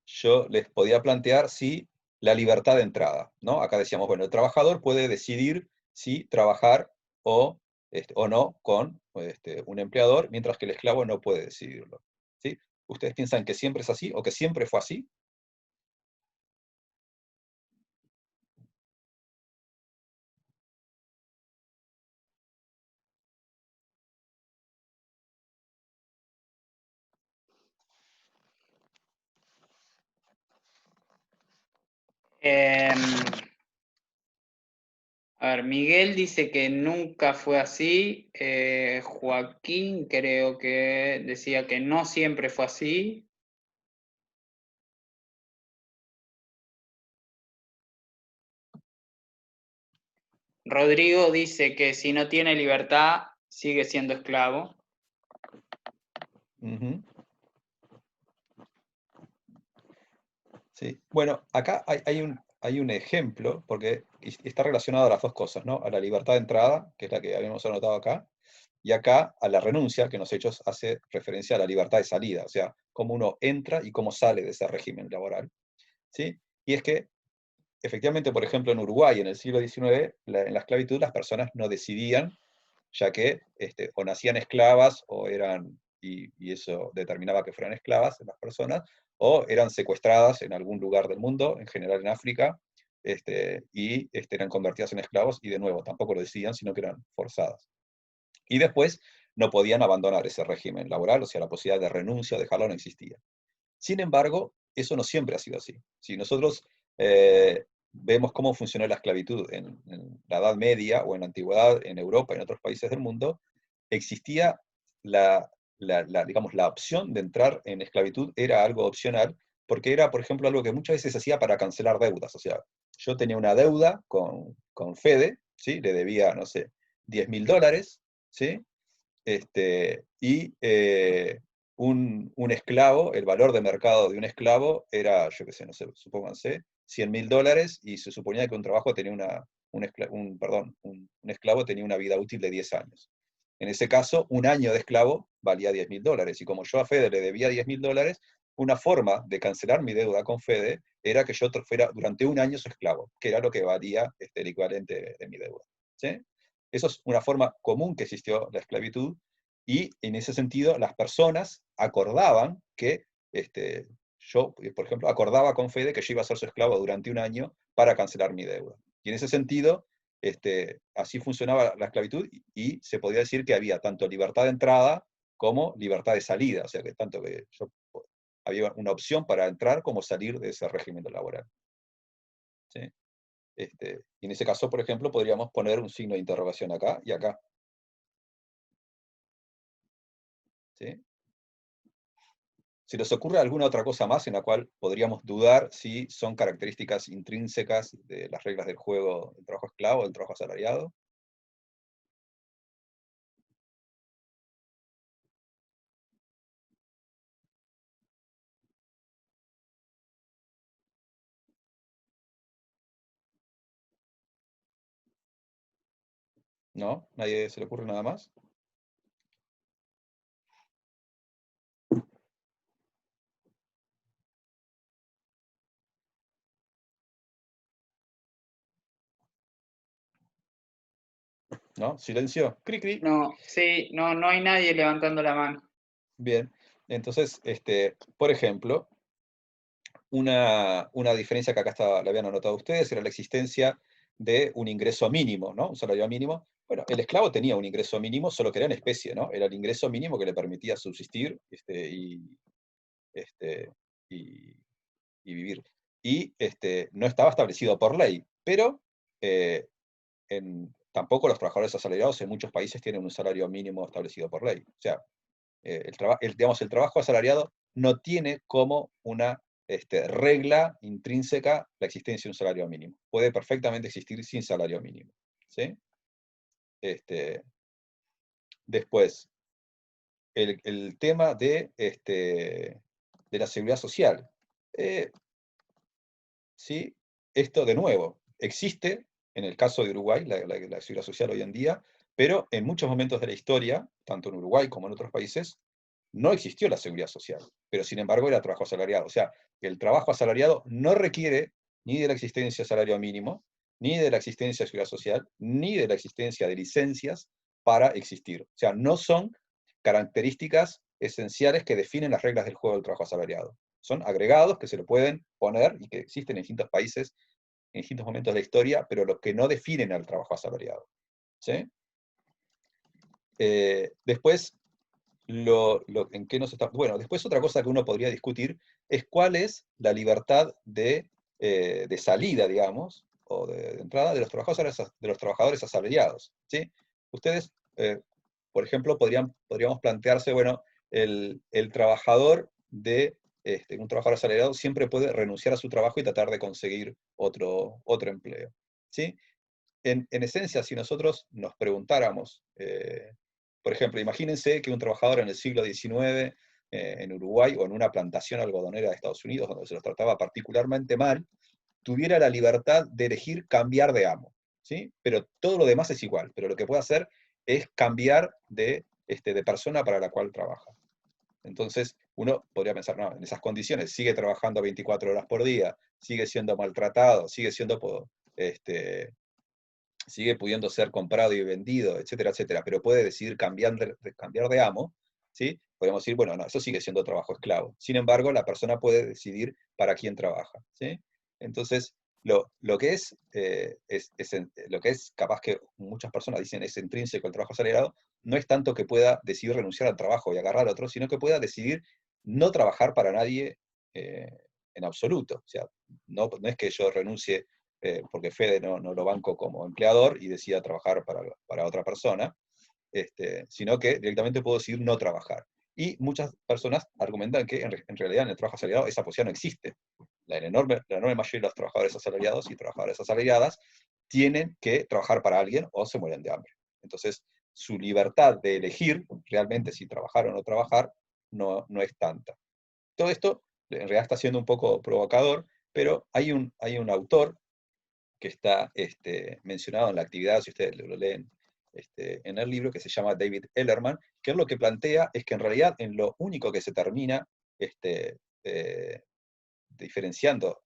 yo les podía plantear si la libertad de entrada, ¿no? Acá decíamos, bueno, el trabajador puede decidir si trabajar o no con un empleador, mientras que el esclavo no puede decidirlo, ¿sí? ¿Ustedes piensan que siempre es así o que siempre fue así? A ver, Miguel dice que nunca fue así. Joaquín creo que decía que no siempre fue así. Rodrigo dice que si no tiene libertad, sigue siendo esclavo. Uh-huh. Sí. Bueno, acá hay un ejemplo, porque está relacionado a las dos cosas, ¿no? A la libertad de entrada, que es la que habíamos anotado acá, y acá a la renuncia, que en los hechos hace referencia a la libertad de salida, o sea, cómo uno entra y cómo sale de ese régimen laboral. ¿Sí? Y es que, efectivamente, por ejemplo, en Uruguay, en el siglo XIX, en la esclavitud las personas no decidían, ya que o nacían esclavas, o eran, y eso determinaba que fueran esclavas las personas, o eran secuestradas en algún lugar del mundo, en general en África, y eran convertidas en esclavos, y de nuevo, tampoco lo decidían, sino que eran forzadas. Y después no podían abandonar ese régimen laboral, o sea, la posibilidad de renuncia o dejarlo no existía. Sin embargo, eso no siempre ha sido así. Si nosotros vemos cómo funcionó la esclavitud en la Edad Media o en la Antigüedad, en Europa y en otros países del mundo, existía digamos, la opción de entrar en esclavitud era algo opcional, porque era, por ejemplo, algo que muchas veces se hacía para cancelar deudas. O sea, yo tenía una deuda con Fede, ¿sí? Le debía, no sé, $10.000, ¿sí? Y un esclavo, el valor de mercado de un esclavo era, yo qué sé, no sé, supónganse, $100.000, y se suponía que un trabajo tenía un esclavo tenía una vida útil de 10 años. En ese caso, un año de esclavo valía $10.000, y como yo a Fede le debía $10.000, una forma de cancelar mi deuda con Fede era que yo fuera durante un año su esclavo, que era lo que valía el equivalente de mi deuda. ¿Sí? Eso es una forma común que existió la esclavitud, y en ese sentido las personas acordaban que yo, por ejemplo, acordaba con Fede que yo iba a ser su esclavo durante un año para cancelar mi deuda. Y en ese sentido, así funcionaba la esclavitud, y se podía decir que había tanto libertad de entrada como libertad de salida, o sea, que tanto que había una opción para entrar como salir de ese régimen laboral. ¿Sí? Y en ese caso, por ejemplo, podríamos poner un signo de interrogación acá y acá. ¿Sí? ¿Se les ocurre alguna otra cosa más en la cual podríamos dudar si son características intrínsecas de las reglas del juego del trabajo esclavo o del trabajo asalariado? ¿No? ¿Nadie se le ocurre nada más? ¿No? ¿Silencio? Cri, cri. No, sí, no, no hay nadie levantando la mano. Bien. Entonces, por ejemplo, una diferencia que acá la habían anotado ustedes era la existencia de un ingreso mínimo, ¿no? Un salario mínimo. Bueno, el esclavo tenía un ingreso mínimo, solo que era en especie, ¿no? Era el ingreso mínimo que le permitía subsistir, este, y, y vivir. Y no estaba establecido por ley, pero tampoco los trabajadores asalariados en muchos países tienen un salario mínimo establecido por ley. O sea, digamos, el trabajo asalariado no tiene como una regla intrínseca la existencia de un salario mínimo. Puede perfectamente existir sin salario mínimo. ¿Sí? Después, el tema de la seguridad social. ¿Sí? Esto, de nuevo, existe en el caso de Uruguay, la seguridad social hoy en día, pero en muchos momentos de la historia, tanto en Uruguay como en otros países, no existió la seguridad social, pero sin embargo era trabajo asalariado. O sea, el trabajo asalariado no requiere ni de la existencia de salario mínimo, ni de la existencia de seguridad social, ni de la existencia de licencias para existir. O sea, no son características esenciales que definen las reglas del juego del trabajo asalariado. Son agregados que se le pueden poner y que existen en distintos países, en distintos momentos de la historia, pero los que no definen al trabajo asalariado. ¿Sí? Después, en qué nos está... Bueno, después otra cosa que uno podría discutir es cuál es la libertad de salida, digamos, o de entrada de los trabajadores asalariados. ¿Sí? Ustedes, por ejemplo, podríamos plantearse, bueno, el trabajador un trabajador asalariado siempre puede renunciar a su trabajo y tratar de conseguir otro empleo. ¿Sí? En esencia, si nosotros nos preguntáramos, por ejemplo, imagínense que un trabajador en el siglo XIX, en Uruguay o en una plantación algodonera de Estados Unidos, donde se los trataba particularmente mal, tuviera la libertad de elegir cambiar de amo, ¿sí? Pero todo lo demás es igual, pero lo que puede hacer es cambiar de persona para la cual trabaja. Entonces, uno podría pensar, no, en esas condiciones sigue trabajando 24 horas por día, sigue siendo maltratado, sigue pudiendo ser comprado y vendido, etcétera, etcétera, pero puede decidir cambiar de amo, ¿sí? Podemos decir, bueno, no, eso sigue siendo trabajo esclavo. Sin embargo, la persona puede decidir para quién trabaja, ¿sí? Entonces, lo que es capaz que muchas personas dicen es intrínseco el trabajo asalariado, no es tanto que pueda decidir renunciar al trabajo y agarrar otro, sino que pueda decidir no trabajar para nadie en absoluto. O sea, no es que yo renuncie porque Fede no lo banco como empleador y decida trabajar para otra persona, sino que directamente puedo decidir no trabajar. Y muchas personas argumentan que en realidad en el trabajo asalariado esa posibilidad no existe. La enorme mayoría de los trabajadores asalariados y trabajadoras asalariadas tienen que trabajar para alguien o se mueren de hambre. Entonces, su libertad de elegir realmente si trabajar o no trabajar no es tanta. Todo esto en realidad está siendo un poco provocador, pero hay un autor que está mencionado en la actividad, si ustedes lo leen en el libro, que se llama David Ellerman, que él lo que plantea es que en realidad en lo único que se termina diferenciando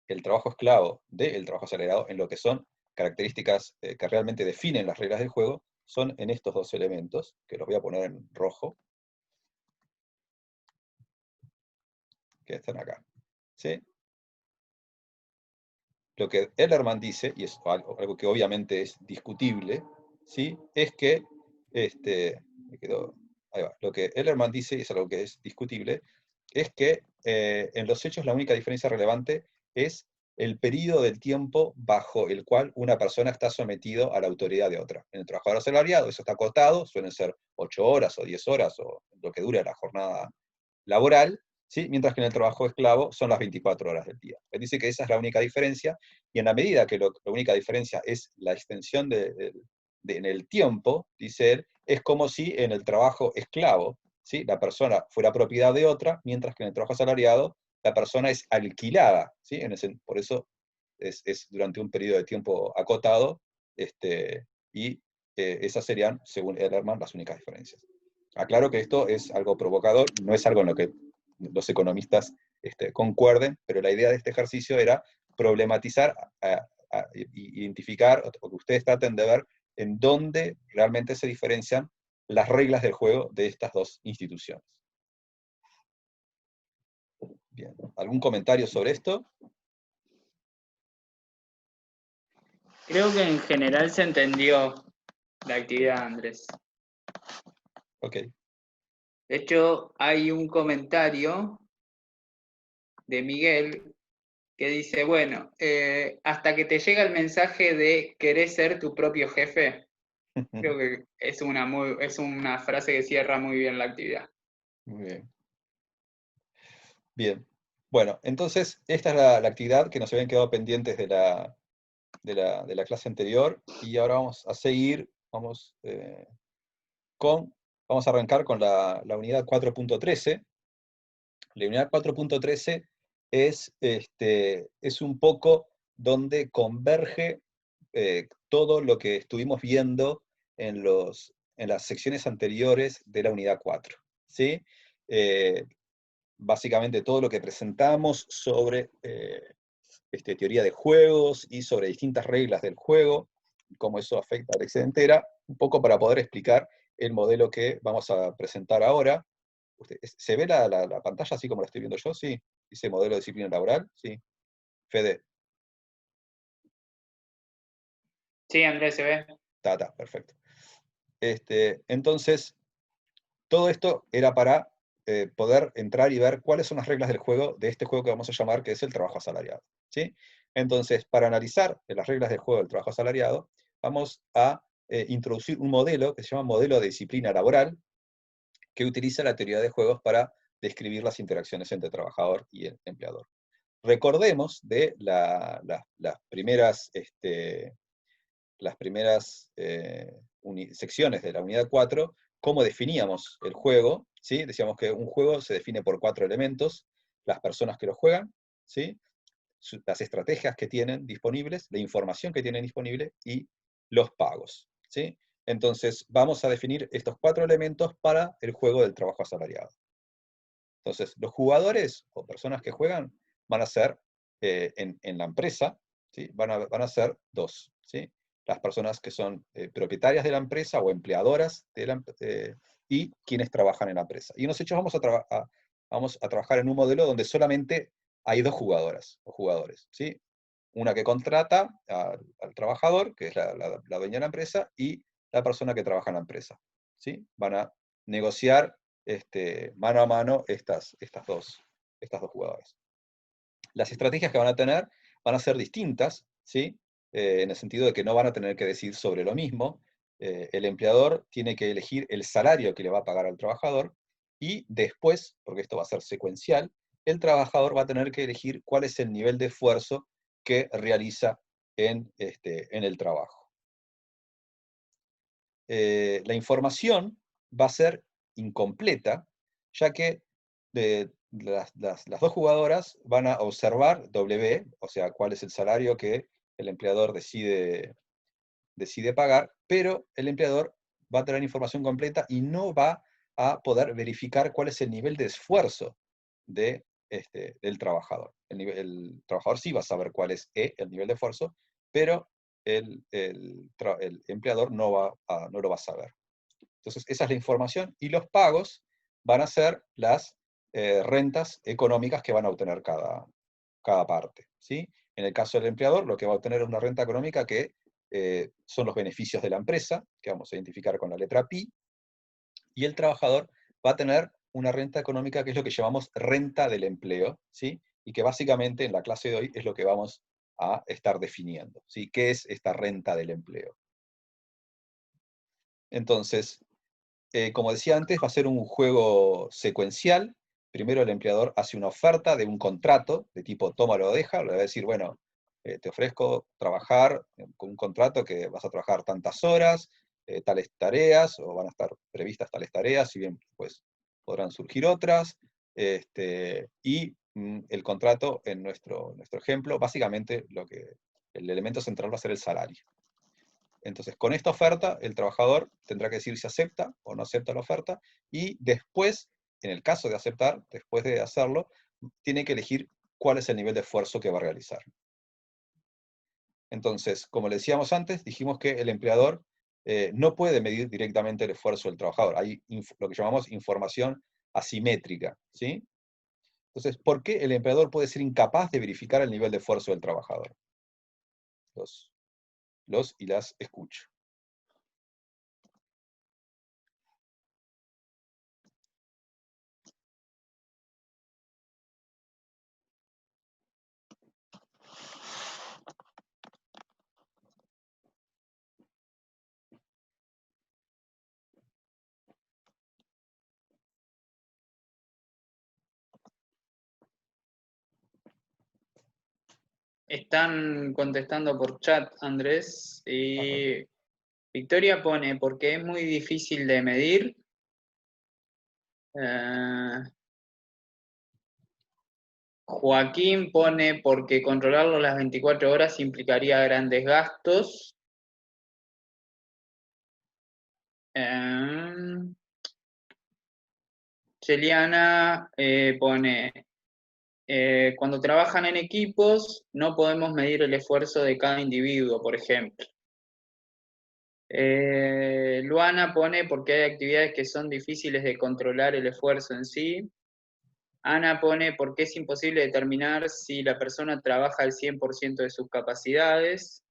el trabajo esclavo del trabajo asalariado, en lo que son características que realmente definen las reglas del juego, son en estos dos elementos, que los voy a poner en rojo, que están acá. ¿Sí? Lo que Ellerman dice, y es algo que obviamente es discutible, ¿sí? Es que, ahí va. Lo que Ellerman dice, y es algo que es discutible, es que en los hechos la única diferencia relevante es el periodo del tiempo bajo el cual una persona está sometido a la autoridad de otra. En el trabajador asalariado eso está acotado, suelen ser 8 horas o 10 horas, o lo que dure la jornada laboral, ¿sí? Mientras que en el trabajo esclavo son las 24 horas del día. Él dice que esa es la única diferencia, y en la medida que la única diferencia es la extensión en el tiempo, dice él, es como si en el trabajo esclavo, ¿sí? La persona fuera propiedad de otra, mientras que en el trabajo asalariado la persona es alquilada, ¿sí? Por eso es durante un periodo de tiempo acotado, y esas serían, según Ellerman, las únicas diferencias. Aclaro que esto es algo provocador, no es algo en lo que los economistas concuerden, pero la idea de este ejercicio era problematizar, identificar, o que ustedes traten de ver en dónde realmente se diferencian las reglas del juego de estas dos instituciones. Bien, ¿algún comentario sobre esto? Creo que en general se entendió la actividad, Andrés. Ok. De hecho, hay un comentario de Miguel que dice, bueno, hasta que te llega el mensaje de querés ser tu propio jefe, creo que es una frase que cierra muy bien la actividad. Muy bien. Bien. Bueno, entonces, esta es la actividad que nos habían quedado pendientes de la clase anterior, y ahora vamos a seguir, vamos a arrancar con la unidad 4.13. La unidad 4.13 es un poco donde converge todo lo que estuvimos viendo en las secciones anteriores de la unidad 4. ¿Sí? Básicamente todo lo que presentamos sobre teoría de juegos y sobre distintas reglas del juego, cómo eso afecta a la excedentera, un poco para poder explicar el modelo que vamos a presentar ahora. ¿Se ve la pantalla así como la estoy viendo yo? Sí. Dice modelo de disciplina laboral. Sí. Fede. Sí, Andrés, se ve. Está, perfecto. Entonces, todo esto era para poder entrar y ver cuáles son las reglas del juego, de este juego que vamos a llamar, que es el trabajo asalariado. ¿Sí? Entonces, para analizar las reglas del juego del trabajo asalariado, vamos a introducir un modelo que se llama modelo de disciplina laboral, que utiliza la teoría de juegos para describir las interacciones entre trabajador y el empleador. Recordemos de las primeras secciones de la unidad 4, cómo definíamos el juego, ¿sí? Decíamos que un juego se define por 4 elementos: las personas que lo juegan, ¿sí? Las estrategias que tienen disponibles, la información que tienen disponible y los pagos, ¿sí? Entonces, vamos a definir estos 4 elementos para el juego del trabajo asalariado. Entonces, los jugadores o personas que juegan van a ser, en la empresa, ¿sí? van a ser 2, ¿sí? Las personas que son propietarias de la empresa o empleadoras y quienes trabajan en la empresa. Y nosotros vamos a trabajar en un modelo donde solamente hay 2 jugadoras o jugadores, ¿sí? Una que contrata al trabajador, que es la dueña de la empresa, y la persona que trabaja en la empresa, ¿sí? Van a negociar mano a mano estas dos jugadoras. Las estrategias que van a tener van a ser distintas, ¿sí? En el sentido de que no van a tener que decidir sobre lo mismo. El empleador tiene que elegir el salario que le va a pagar al trabajador, y después, porque esto va a ser secuencial, el trabajador va a tener que elegir cuál es el nivel de esfuerzo que realiza en el trabajo. La información va a ser incompleta, ya que las 2 jugadoras van a observar W, o sea, cuál es el salario que el empleador decide pagar, pero el empleador va a tener información completa y no va a poder verificar cuál es el nivel de esfuerzo del trabajador. El trabajador sí va a saber cuál es el nivel de esfuerzo, pero el empleador no lo va a saber. Entonces, esa es la información, y los pagos van a ser las rentas económicas que van a obtener cada parte, ¿sí? En el caso del empleador, lo que va a obtener es una renta económica que son los beneficios de la empresa, que vamos a identificar con la letra Pi, y el trabajador va a tener una renta económica que es lo que llamamos renta del empleo, ¿sí? Y que básicamente en la clase de hoy es lo que vamos a estar definiendo, ¿sí? ¿Qué es esta renta del empleo? Entonces, como decía antes, va a ser un juego secuencial. Primero el empleador hace una oferta de un contrato de tipo tómalo o deja, le va a decir, bueno, te ofrezco trabajar con un contrato que vas a trabajar tantas horas, tales tareas, o van a estar previstas tales tareas, si bien pues podrán surgir otras, y el contrato, en nuestro ejemplo, básicamente el elemento central va a ser el salario. Entonces, con esta oferta, el trabajador tendrá que decir si acepta o no acepta la oferta, y después, en el caso de aceptar, después de hacerlo, tiene que elegir cuál es el nivel de esfuerzo que va a realizar. Entonces, como le decíamos antes, dijimos que el empleador no puede medir directamente el esfuerzo del trabajador. Hay lo que llamamos información asimétrica, ¿sí? Entonces, ¿por qué el empleador puede ser incapaz de verificar el nivel de esfuerzo del trabajador? Los y las escucho. Están contestando por chat, Andrés, y Victoria pone, porque es muy difícil de medir. Joaquín pone, porque controlarlo las 24 horas implicaría grandes gastos. Celiana pone, cuando trabajan en equipos no podemos medir el esfuerzo de cada individuo, por ejemplo. Luana pone, porque hay actividades que son difíciles de controlar el esfuerzo en sí. Ana pone, porque es imposible determinar si la persona trabaja al 100% de sus capacidades.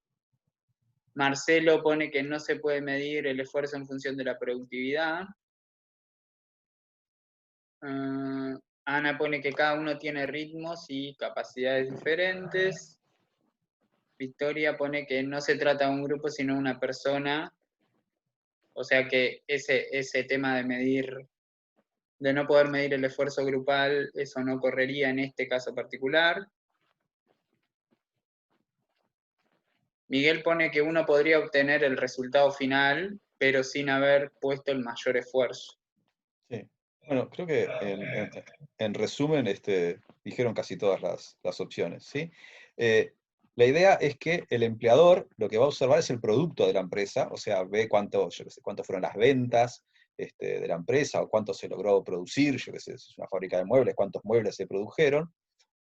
Marcelo pone que no se puede medir el esfuerzo en función de la productividad. Ana pone que cada uno tiene ritmos y capacidades diferentes. Victoria pone que no se trata de un grupo, sino de una persona. O sea que ese tema de no poder medir el esfuerzo grupal, eso no correría en este caso particular. Miguel pone que uno podría obtener el resultado final, pero sin haber puesto el mayor esfuerzo. Sí. Bueno, creo que en resumen dijeron casi todas las opciones, ¿sí? La idea es que el empleador lo que va a observar es el producto de la empresa, o sea, ve cuánto, yo qué sé, cuánto fueron las ventas de la empresa, o cuánto se logró producir, yo qué sé, si es una fábrica de muebles, cuántos muebles se produjeron,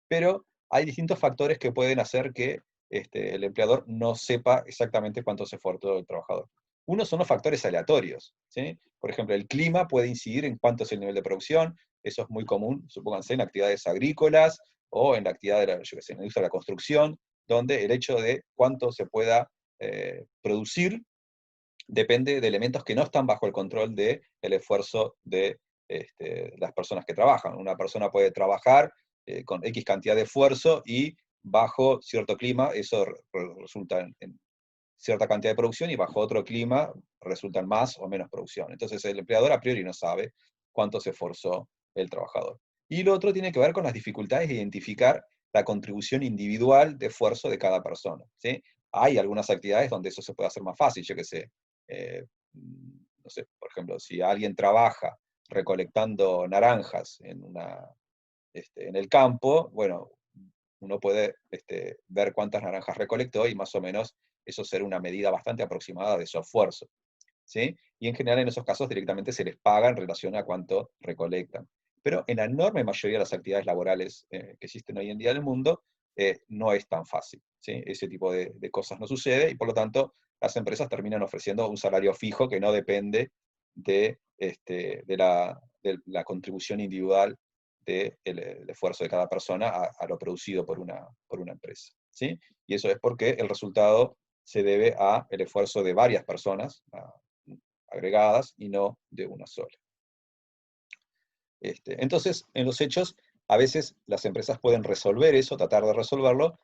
pero hay distintos factores que pueden hacer que el empleador no sepa exactamente cuánto se esforzó el trabajador. Uno son los factores aleatorios, ¿sí? Por ejemplo, el clima puede incidir en cuánto es el nivel de producción, eso es muy común, supónganse, en actividades agrícolas, o en la actividad de la, yo qué sé, en la industria de la construcción, donde el hecho de cuánto se pueda producir depende de elementos que no están bajo el control del esfuerzo de las personas que trabajan. Una persona puede trabajar con X cantidad de esfuerzo y bajo cierto clima eso resulta en cierta cantidad de producción, y bajo otro clima resulta en más o menos producción. Entonces el empleador a priori no sabe cuánto se esforzó el trabajador. Y lo otro tiene que ver con las dificultades de identificar la contribución individual de esfuerzo de cada persona, ¿sí? Hay algunas actividades donde eso se puede hacer más fácil, yo qué sé, no sé, por ejemplo, si alguien trabaja recolectando naranjas en el campo, bueno, uno puede ver cuántas naranjas recolectó y más o menos eso será una medida bastante aproximada de su esfuerzo, ¿sí? Y en general en esos casos directamente se les paga en relación a cuánto recolectan. Pero en la enorme mayoría de las actividades laborales que existen hoy en día en el mundo, no es tan fácil, ¿sí? Ese tipo de cosas no sucede, y por lo tanto las empresas terminan ofreciendo un salario fijo que no depende de la contribución individual del esfuerzo de cada persona a lo producido por una empresa, ¿sí? Y eso es porque el resultado se debe al esfuerzo de varias personas agregadas y no de una sola. Entonces, en los hechos, a veces las empresas pueden resolver eso, tratar de resolverlo,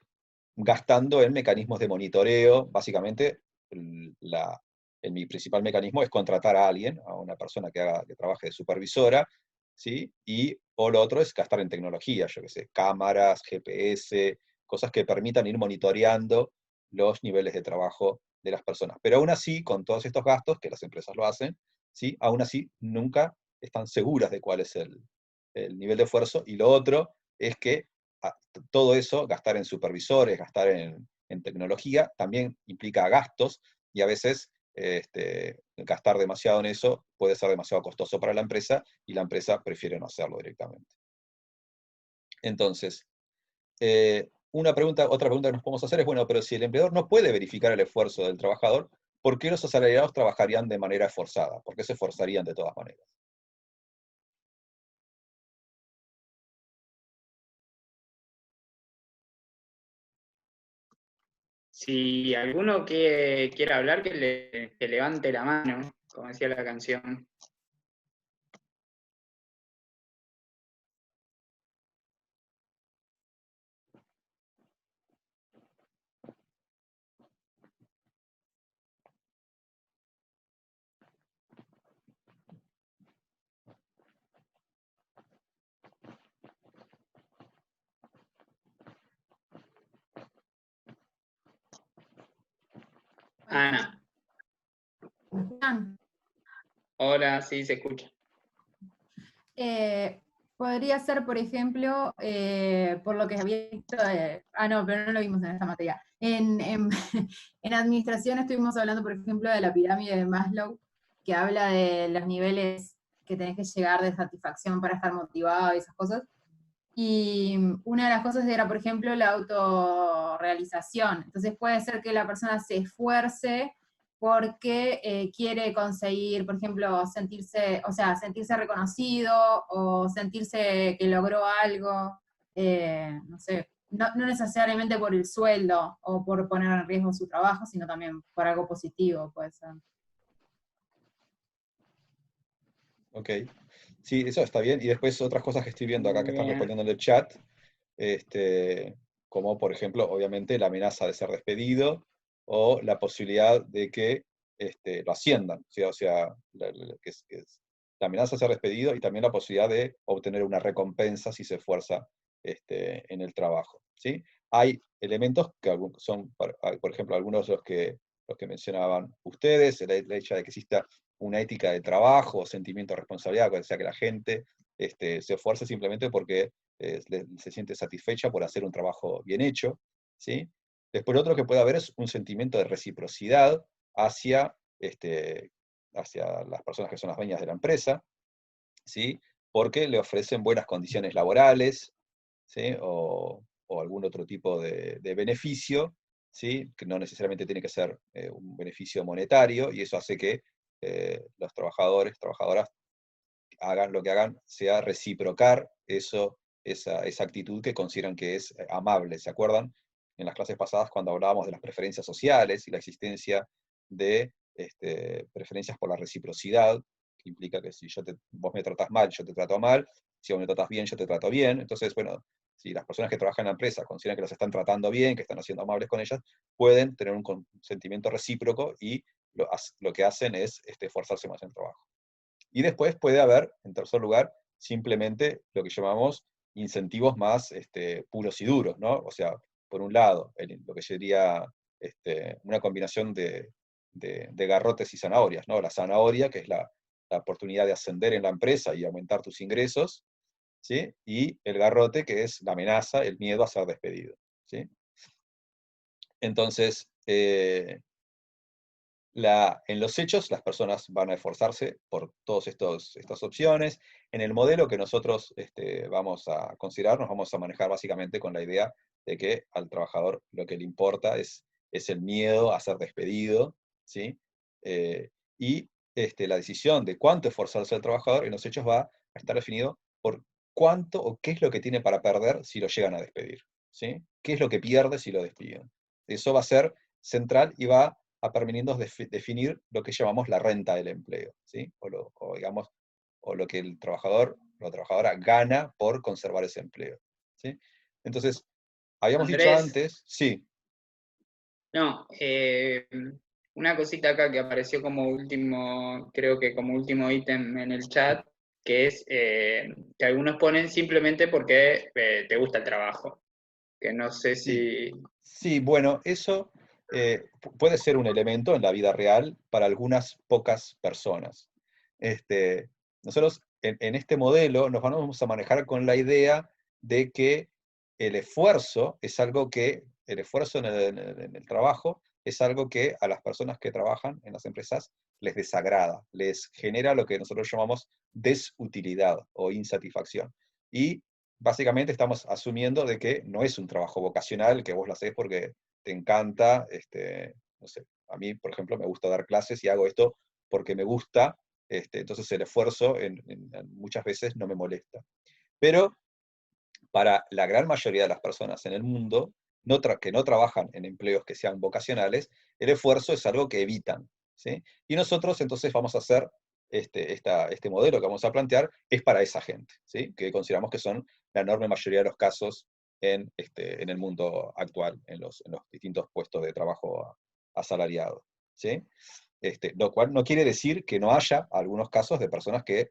gastando en mecanismos de monitoreo. Básicamente, mi principal mecanismo es contratar a alguien, a una persona que trabaje de supervisora, ¿sí? O lo otro es gastar en tecnología, yo qué sé, cámaras, GPS, cosas que permitan ir monitoreando los niveles de trabajo de las personas. Pero aún así, con todos estos gastos, que las empresas lo hacen, ¿sí? Aún así nunca están seguras de cuál es el nivel de esfuerzo. Y lo otro es que todo eso, gastar en supervisores, gastar en tecnología, también implica gastos, y a veces gastar demasiado en eso puede ser demasiado costoso para la empresa, y la empresa prefiere no hacerlo directamente. Entonces, otra pregunta que nos podemos hacer es, bueno, pero si el empleador no puede verificar el esfuerzo del trabajador, ¿por qué los asalariados trabajarían de manera esforzada? ¿Por qué se esforzarían de todas maneras? Si alguno quiere hablar, que levante la mano, como decía la canción. Ana. Hola, sí, se escucha. Podría ser, por ejemplo, por lo que había visto, no, pero no lo vimos en esta materia. En administración estuvimos hablando, por ejemplo, de la pirámide de Maslow, que habla de los niveles que tenés que llegar de satisfacción para estar motivado y esas cosas. Y una de las cosas era, por ejemplo, la autorrealización. Entonces puede ser que la persona se esfuerce porque quiere conseguir, por ejemplo, sentirse reconocido o sentirse que logró algo, no sé, no necesariamente por el sueldo o por poner en riesgo su trabajo, sino también por algo positivo, puede ser. Ok. Sí, eso está bien. Y después otras cosas que estoy viendo acá que están respondiendo en el chat, como por ejemplo, obviamente, la amenaza de ser despedido o la posibilidad de que lo asciendan. ¿Sí? O sea, la amenaza de ser despedido, y también la posibilidad de obtener una recompensa si se esfuerza en el trabajo. ¿Sí? Hay elementos que son, por ejemplo, algunos de los que mencionaban ustedes, el hecho de que exista una ética de trabajo, sentimiento de responsabilidad, o sea, que la gente se esfuerce simplemente porque se siente satisfecha por hacer un trabajo bien hecho, ¿sí? Después lo otro que puede haber es un sentimiento de reciprocidad hacia, hacia las personas que son las dueñas de la empresa, ¿sí? Porque le ofrecen buenas condiciones laborales, ¿sí? O algún otro tipo de beneficio, ¿sí? Que no necesariamente tiene que ser un beneficio monetario, y eso hace que los trabajadores, trabajadoras, hagan lo que hagan, sea reciprocar esa actitud que consideran que es amable. ¿Se acuerdan? En las clases pasadas cuando hablábamos de las preferencias sociales y la existencia de preferencias por la reciprocidad, que implica que si vos me tratás mal, yo te trato mal, si vos me tratás bien, yo te trato bien. Entonces, bueno, si las personas que trabajan en la empresa consideran que las están tratando bien, que están siendo amables con ellas, pueden tener un sentimiento recíproco y lo que hacen es esforzarse más en el trabajo. Y después puede haber, en tercer lugar, simplemente lo que llamamos incentivos más puros y duros, ¿no? O sea, por un lado, lo que sería una combinación de garrotes y zanahorias, ¿no? La zanahoria, que es la oportunidad de ascender en la empresa y aumentar tus ingresos, ¿sí? Y el garrote, que es la amenaza, el miedo a ser despedido, ¿sí? Entonces, en los hechos, las personas van a esforzarse por todas estas opciones. En el modelo que nosotros vamos a considerar, nos vamos a manejar básicamente con la idea de que al trabajador lo que le importa es el miedo a ser despedido, ¿sí? Y la decisión de cuánto esforzarse el trabajador en los hechos va a estar definido por cuánto o qué es lo que tiene para perder si lo llegan a despedir, ¿sí? ¿Qué es lo que pierde si lo despiden? Eso va a ser central y va a permitirnos definir lo que llamamos la renta del empleo, ¿sí? Digamos, o lo que el trabajador o la trabajadora gana por conservar ese empleo, ¿sí? Entonces, habíamos dicho Andrés, antes, sí. no, una cosita acá que apareció como último, creo que como último ítem en el chat, que es que algunos ponen simplemente porque te gusta el trabajo, que no sé Sí, si... sí, bueno, eso puede ser un elemento en la vida real para algunas pocas personas. Nosotros en este modelo nos vamos a manejar con la idea de que el esfuerzo es algo que, el esfuerzo en el trabajo es algo que a las personas que trabajan en las empresas les desagrada, les genera lo que nosotros llamamos desutilidad o insatisfacción. Y básicamente estamos asumiendo de que no es un trabajo vocacional, que vos lo hacés porque te encanta, no sé, a mí, por ejemplo, me gusta dar clases y hago esto porque me gusta, entonces el esfuerzo muchas veces no me molesta. Pero para la gran mayoría de las personas en el mundo, que no trabajan en empleos que sean vocacionales, el esfuerzo es algo que evitan, ¿sí? Y nosotros entonces vamos a hacer este modelo que vamos a plantear, es para esa gente, ¿sí? Que consideramos que son la enorme mayoría de los casos en el mundo actual, en los distintos puestos de trabajo asalariados, ¿sí? Lo cual no quiere decir que no haya algunos casos de personas que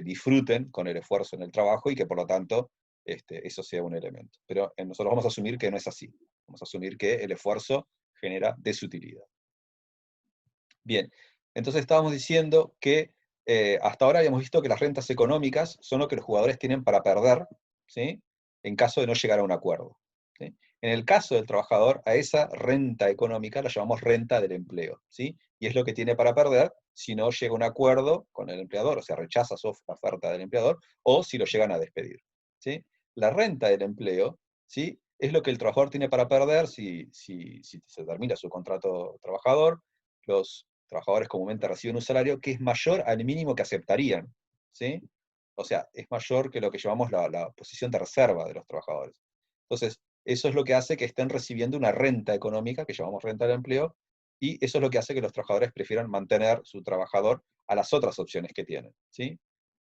disfruten con el esfuerzo en el trabajo y que por lo tanto eso sea un elemento. Pero nosotros vamos a asumir que no es así. Vamos a asumir que el esfuerzo genera desutilidad. Bien, entonces estábamos diciendo que hasta ahora habíamos visto que las rentas económicas son lo que los jugadores tienen para perder, ¿sí? En caso de no llegar a un acuerdo, ¿sí? En el caso del trabajador, a esa renta económica la llamamos renta del empleo, ¿sí? Y es lo que tiene para perder si no llega a un acuerdo con el empleador, o sea, rechaza su oferta del empleador, o si lo llegan a despedir, ¿sí? La renta del empleo, ¿sí? Es lo que el trabajador tiene para perder si se termina su contrato trabajador. Los trabajadores comúnmente reciben un salario que es mayor al mínimo que aceptarían, ¿sí? O sea, es mayor que lo que llamamos la posición de reserva de los trabajadores. Entonces, eso es lo que hace que estén recibiendo una renta económica, que llamamos renta del empleo, y eso es lo que hace que los trabajadores prefieran mantener su trabajador a las otras opciones que tienen, ¿sí?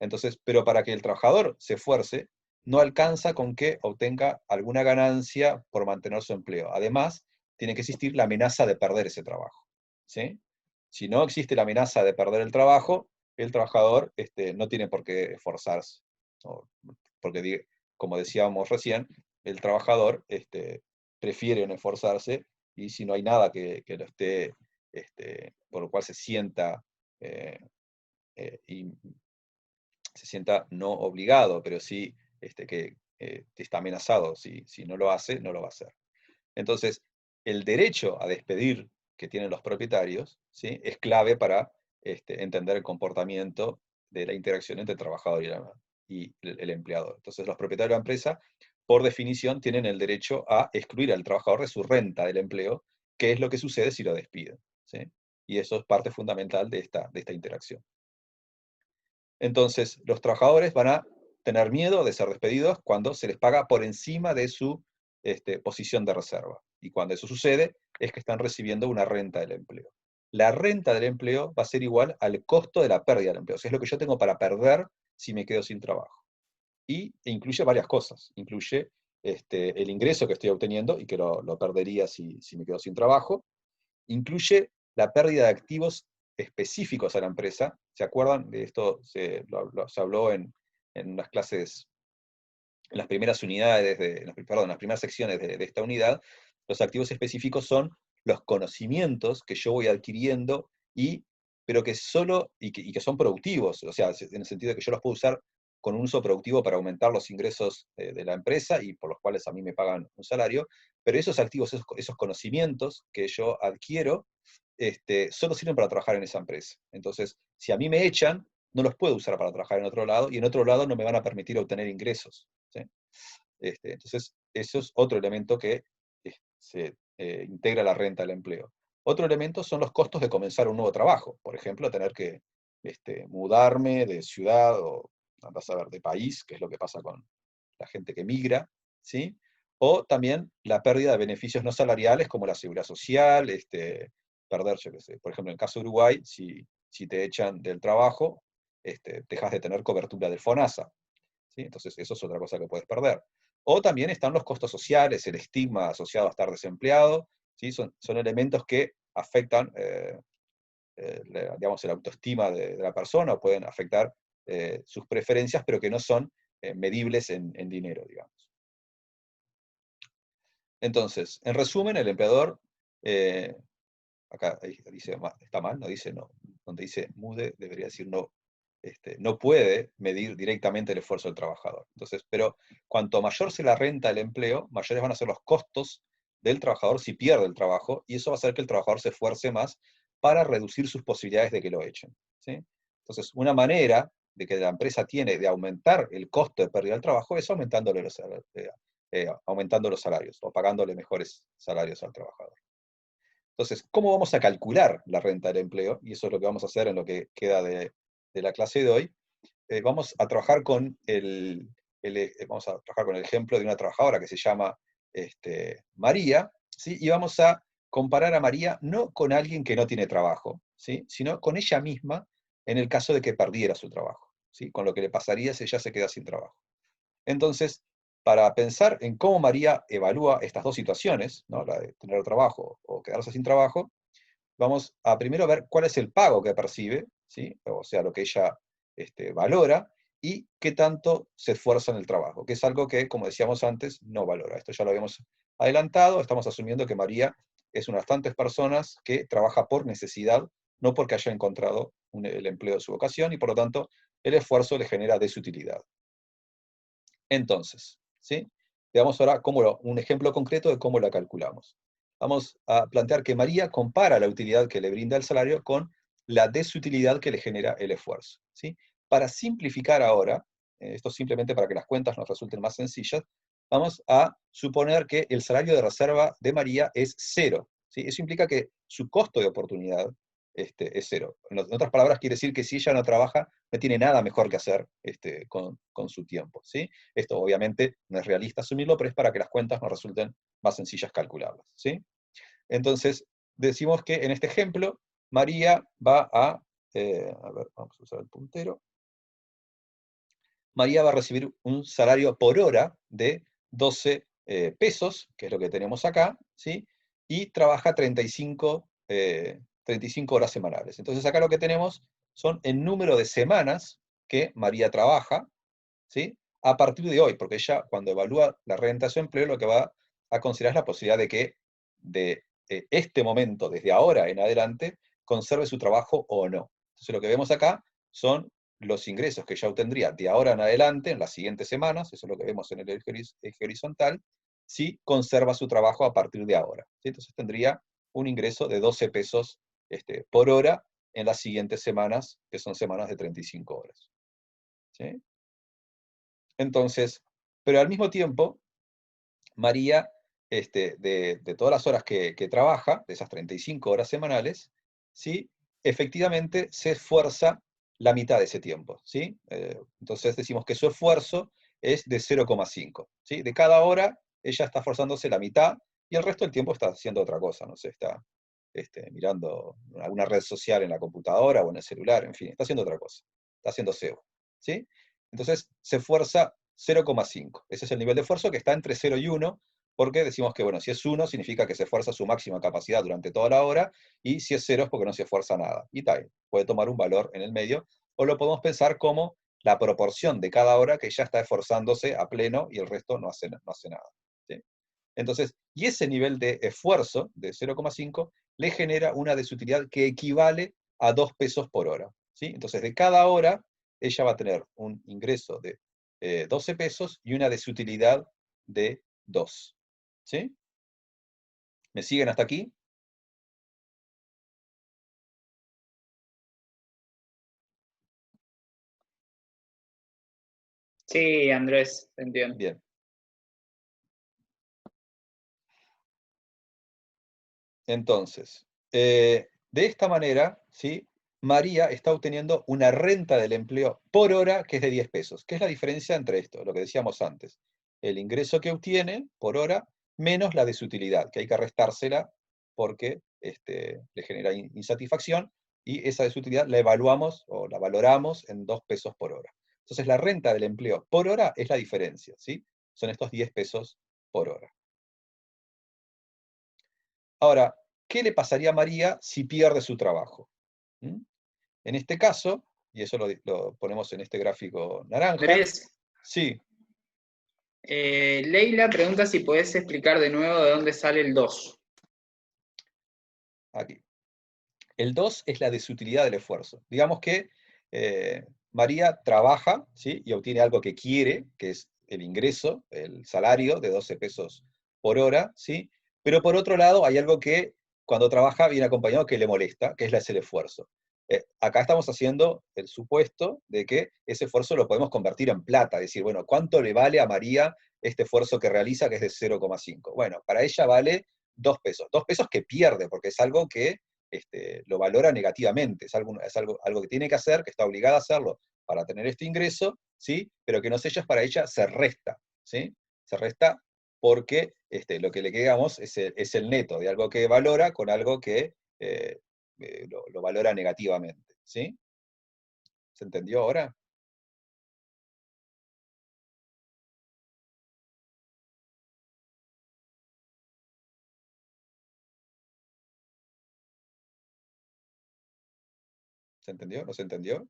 Entonces, pero para que el trabajador se esfuerce, no alcanza con que obtenga alguna ganancia por mantener su empleo. Además, tiene que existir la amenaza de perder ese trabajo, ¿sí? Si no existe la amenaza de perder el trabajo, el trabajador no tiene por qué esforzarse. Porque, como decíamos recién, el trabajador prefiere no esforzarse, y si no hay nada que lo esté, por lo cual eh, y se sienta no obligado, pero sí que está amenazado. Si no lo hace, no lo va a hacer. Entonces, el derecho a despedir que tienen los propietarios, ¿sí?, es clave para entender el comportamiento de la interacción entre el trabajador y el empleador. Entonces los propietarios de la empresa, por definición, tienen el derecho a excluir al trabajador de su renta del empleo, que es lo que sucede si lo despiden, ¿sí? Y eso es parte fundamental de esta interacción. Entonces, los trabajadores van a tener miedo de ser despedidos cuando se les paga por encima de su posición de reserva. Y cuando eso sucede, es que están recibiendo una renta del empleo. La renta del empleo va a ser igual al costo de la pérdida del empleo. O sea, es lo que yo tengo para perder si me quedo sin trabajo. E incluye varias cosas. Incluye el ingreso que estoy obteniendo y que lo perdería si me quedo sin trabajo. Incluye la pérdida de activos específicos a la empresa. ¿Se acuerdan de esto? Se habló en unas clases, en las primeras unidades, en las primeras secciones de esta unidad. Los activos específicos son los conocimientos que yo voy adquiriendo, pero que que son productivos, o sea, en el sentido de que yo los puedo usar con un uso productivo para aumentar los ingresos de la empresa y por los cuales a mí me pagan un salario, pero esos activos, esos conocimientos que yo adquiero, solo sirven para trabajar en esa empresa. Entonces, si a mí me echan, no los puedo usar para trabajar en otro lado, y en otro lado no me van a permitir obtener ingresos, ¿sí? Entonces, eso es otro elemento que se integra la renta del empleo. Otro elemento son los costos de comenzar un nuevo trabajo. Por ejemplo, tener que mudarme de ciudad o, andás a ver, de país, que es lo que pasa con la gente que migra, ¿sí? O también la pérdida de beneficios no salariales como la seguridad social, perder, yo qué sé, por ejemplo, en el caso de Uruguay, si te echan del trabajo, dejas de tener cobertura del FONASA, ¿sí? Entonces eso es otra cosa que puedes perder. O también están los costos sociales, el estigma asociado a estar desempleado, ¿sí? Son elementos que afectan, digamos, la autoestima de la persona, o pueden afectar sus preferencias, pero que no son medibles en dinero, digamos. Entonces, en resumen, el empleador, acá dice, está mal, no dice no, donde dice mude, debería decir no, no puede medir directamente el esfuerzo del trabajador. Entonces, pero cuanto mayor sea la renta del empleo, mayores van a ser los costos del trabajador si pierde el trabajo, y eso va a hacer que el trabajador se esfuerce más para reducir sus posibilidades de que lo echen, ¿sí? Entonces, una manera de que la empresa tiene de aumentar el costo de pérdida del trabajo es aumentándole los salarios, o pagándole mejores salarios al trabajador. Entonces, ¿cómo vamos a calcular la renta del empleo? Y eso es lo que vamos a hacer en lo que queda de la clase de hoy. Vamos a trabajar con el ejemplo de una trabajadora que se llama María, ¿sí? Y vamos a comparar a María no con alguien que no tiene trabajo, ¿sí?, sino con ella misma en el caso de que perdiera su trabajo, ¿sí?, con lo que le pasaría si ella se queda sin trabajo. Entonces, para pensar en cómo María evalúa estas dos situaciones, ¿no?, la de tener trabajo o quedarse sin trabajo, vamos a primero ver cuál es el pago que percibe, ¿sí?, o sea, lo que ella valora, y qué tanto se esfuerza en el trabajo, que es algo que, como decíamos antes, no valora. Esto ya lo habíamos adelantado, estamos asumiendo que María es una de las tantas personas que trabaja por necesidad, no porque haya encontrado el empleo de su vocación, y por lo tanto el esfuerzo le genera desutilidad. Entonces, ¿sí?, veamos ahora un ejemplo concreto de cómo la calculamos. Vamos a plantear que María compara la utilidad que le brinda el salario con la desutilidad que le genera el esfuerzo, ¿sí? Para simplificar ahora, esto simplemente para que las cuentas nos resulten más sencillas, vamos a suponer que el salario de reserva de María es 0, ¿sí? Eso implica que su costo de oportunidad es 0. En otras palabras, quiere decir que si ella no trabaja, no tiene nada mejor que hacer con su tiempo, ¿sí? Esto obviamente no es realista asumirlo, pero es para que las cuentas nos resulten más sencillas calcularlas, ¿sí? Entonces, decimos que en este ejemplo, María va a ver, vamos a usar el puntero. María va a recibir un salario por hora de 12 pesos, que es lo que tenemos acá, ¿sí? Y trabaja 35 horas semanales. Entonces acá lo que tenemos son el número de semanas que María trabaja, ¿sí?, a partir de hoy, porque ella, cuando evalúa la renta de su empleo, lo que va a considerar es la posibilidad de que de este momento, desde ahora en adelante, conserve su trabajo o no. Entonces lo que vemos acá son los ingresos que ella obtendría de ahora en adelante, en las siguientes semanas, eso es lo que vemos en el eje horizontal, si conserva su trabajo a partir de ahora, ¿sí? Entonces tendría un ingreso de 12 pesos por hora en las siguientes semanas, que son semanas de 35 horas. ¿Sí? Entonces, pero al mismo tiempo, María, de todas las horas que trabaja, de esas 35 horas semanales, ¿sí? Efectivamente se esfuerza la mitad de ese tiempo, ¿sí? Entonces decimos que su esfuerzo es de 0,5, ¿sí? De cada hora ella está esforzándose la mitad y el resto del tiempo está haciendo otra cosa, no sé, está mirando alguna red social en la computadora o en el celular, en fin, está haciendo otra cosa, está haciendo SEO, ¿sí? Entonces se esfuerza 0,5. Ese es el nivel de esfuerzo que está entre 0 y 1, porque decimos que, bueno, si es 1 significa que se esfuerza su máxima capacidad durante toda la hora, y si es 0 es porque no se esfuerza nada. Y tal, puede tomar un valor en el medio, o lo podemos pensar como la proporción de cada hora que ya está esforzándose a pleno y el resto no hace nada. ¿Sí? Entonces, y ese nivel de esfuerzo de 0,5 le genera una desutilidad que equivale a 2 pesos por hora. ¿Sí? Entonces, de cada hora, ella va a tener un ingreso de 12 pesos y una desutilidad de 2. ¿Sí? ¿Me siguen hasta aquí? Sí, Andrés, te entiendo. Bien. Entonces, de esta manera, ¿sí? María está obteniendo una renta del empleo por hora que es de 10 pesos. ¿Qué es la diferencia entre esto? Lo que decíamos antes. El ingreso que obtiene por hora menos la desutilidad, que hay que restársela porque le genera insatisfacción, y esa desutilidad la evaluamos o la valoramos en 2 pesos por hora. Entonces la renta del empleo por hora es la diferencia, ¿sí? Son estos 10 pesos por hora. Ahora, ¿qué le pasaría a María si pierde su trabajo? ¿Mm? En este caso, y eso lo ponemos en este gráfico naranja. Andrés, Sí, Leila pregunta si podés explicar de nuevo de dónde sale el 2. aquí. El 2 es la desutilidad del esfuerzo. Digamos que María trabaja, ¿sí? Y obtiene algo que quiere, que es el ingreso, el salario de 12 pesos por hora, ¿sí? Pero por otro lado hay algo que cuando trabaja viene acompañado que le molesta, que es el esfuerzo. Acá estamos haciendo el supuesto de que ese esfuerzo lo podemos convertir en plata, decir, bueno, ¿cuánto le vale a María este esfuerzo que realiza, que es de 0,5? Bueno, para ella vale 2 pesos. 2 pesos que pierde, porque es algo que lo valora negativamente, es algo que tiene que hacer, que está obligada a hacerlo para tener este ingreso, ¿sí? Pero que no sé, para ella se resta, ¿sí? Se resta porque lo que le quedamos es el neto de algo que valora con algo que lo valora negativamente, ¿sí? ¿Se entendió ahora? ¿Se entendió? ¿No se entendió?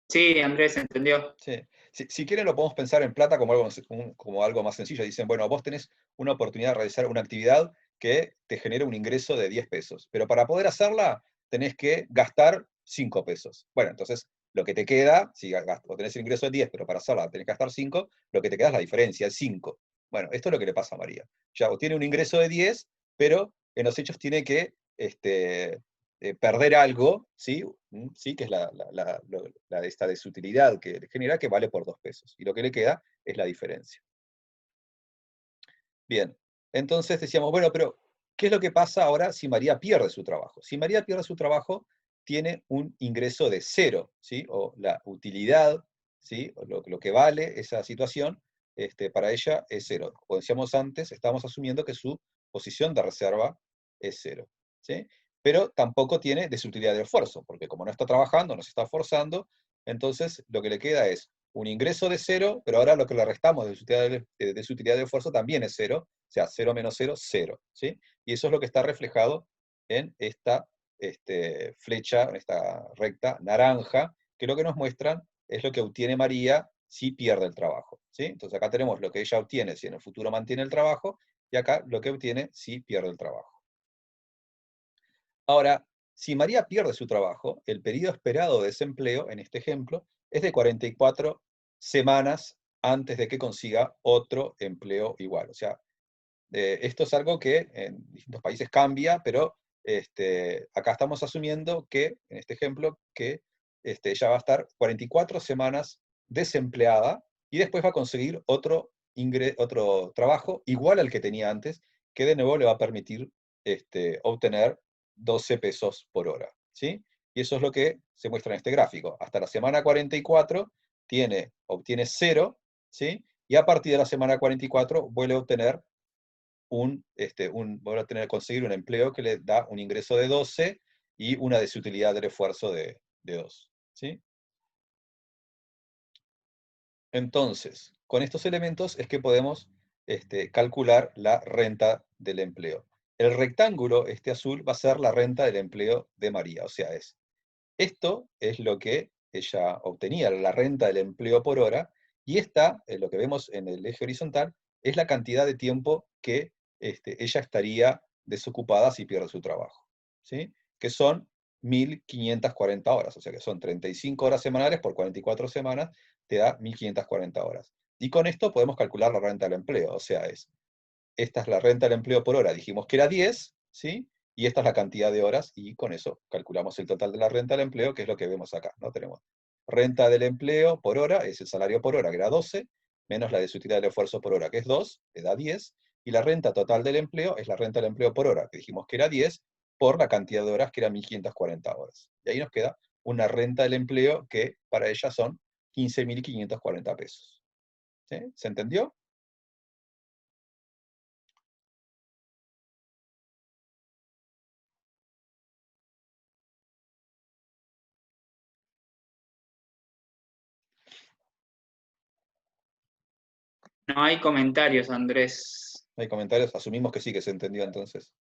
Sí, Andrés, entendió. Sí. Si quieren lo podemos pensar en plata como algo más sencillo. Dicen, bueno, vos tenés una oportunidad de realizar una actividad que te genera un ingreso de 10 pesos, pero para poder hacerla tenés que gastar 5 pesos. Bueno, entonces lo que te queda, si vos tenés el ingreso de 10, pero para hacerla tenés que gastar 5, lo que te queda es la diferencia, el 5. Bueno, esto es lo que le pasa a María. Ya tiene un ingreso de 10, pero en los hechos tiene que perder algo, ¿sí? ¿Sí? Que es esta desutilidad que genera, que vale por 2 pesos. Y lo que le queda es la diferencia. Bien, entonces decíamos, bueno, pero ¿qué es lo que pasa ahora si María pierde su trabajo? Si María pierde su trabajo, tiene un ingreso de 0, ¿sí? O la utilidad, ¿sí? O lo que vale esa situación, para ella es 0. Como decíamos antes, estamos asumiendo que su posición de reserva es 0, ¿sí? Pero tampoco tiene desutilidad de esfuerzo, porque como no está trabajando, no se está esforzando, entonces lo que le queda es un ingreso de 0, pero ahora lo que le restamos de su utilidad de esfuerzo también es 0, o sea, 0 menos 0, 0, ¿sí? Y eso es lo que está reflejado en esta flecha, en esta recta naranja, que lo que nos muestran es lo que obtiene María si pierde el trabajo, ¿sí? Entonces acá tenemos lo que ella obtiene si en el futuro mantiene el trabajo, y acá lo que obtiene si pierde el trabajo. Ahora, si María pierde su trabajo, el periodo esperado de desempleo, en este ejemplo, es de 44 semanas antes de que consiga otro empleo igual. O sea, esto es algo que en distintos países cambia, pero acá estamos asumiendo que, en este ejemplo, que ella va a estar 44 semanas desempleada y después va a conseguir otro trabajo igual al que tenía antes, que de nuevo le va a permitir obtener 12 pesos por hora, ¿sí? Y eso es lo que se muestra en este gráfico. Hasta la semana 44 obtiene 0, ¿sí? Y a partir de la semana 44 vuelve a obtener conseguir un empleo que le da un ingreso de 12 y una desutilidad del esfuerzo de 2, ¿sí? Entonces, con estos elementos es que podemos calcular la renta del empleo. El rectángulo, azul, va a ser la renta del empleo de María, o sea, esto es lo que ella obtenía, la renta del empleo por hora, y lo que vemos en el eje horizontal, es la cantidad de tiempo que ella estaría desocupada si pierde su trabajo, ¿sí? Que son 1.540 horas, o sea que son 35 horas semanales por 44 semanas, te da 1.540 horas. Y con esto podemos calcular la renta del empleo, o sea, esta es la renta del empleo por hora, dijimos que era 10, ¿sí? Y esta es la cantidad de horas, y con eso calculamos el total de la renta del empleo, que es lo que vemos acá, ¿no? Tenemos renta del empleo por hora, es el salario por hora, que era 12, menos la desutilidad del esfuerzo por hora, que es 2, que da 10, y la renta total del empleo es la renta del empleo por hora, que dijimos que era 10, por la cantidad de horas, que era 1.540 horas. Y ahí nos queda una renta del empleo que para ella son 15.540 pesos. ¿Sí? ¿Se entendió? No hay comentarios, Andrés. ¿Hay comentarios? Asumimos que sí, que se entendió entonces.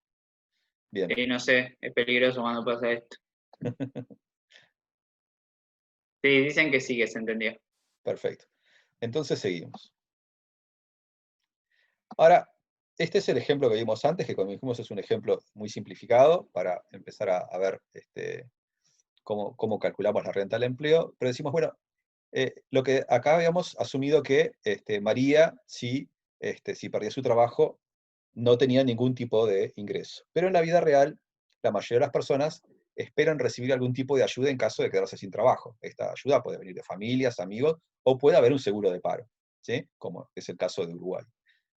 Bien. No sé, es peligroso cuando pasa esto. Sí, dicen que sí, que se entendió. Perfecto. Entonces seguimos. Ahora, este es el ejemplo que vimos antes, que como dijimos es un ejemplo muy simplificado para empezar a ver cómo calculamos la renta del empleo, pero decimos, bueno, lo que acá habíamos asumido que María, si perdía su trabajo, no tenía ningún tipo de ingreso. Pero en la vida real, la mayoría de las personas esperan recibir algún tipo de ayuda en caso de quedarse sin trabajo. Esta ayuda puede venir de familias, amigos, o puede haber un seguro de paro, ¿sí? Como es el caso de Uruguay.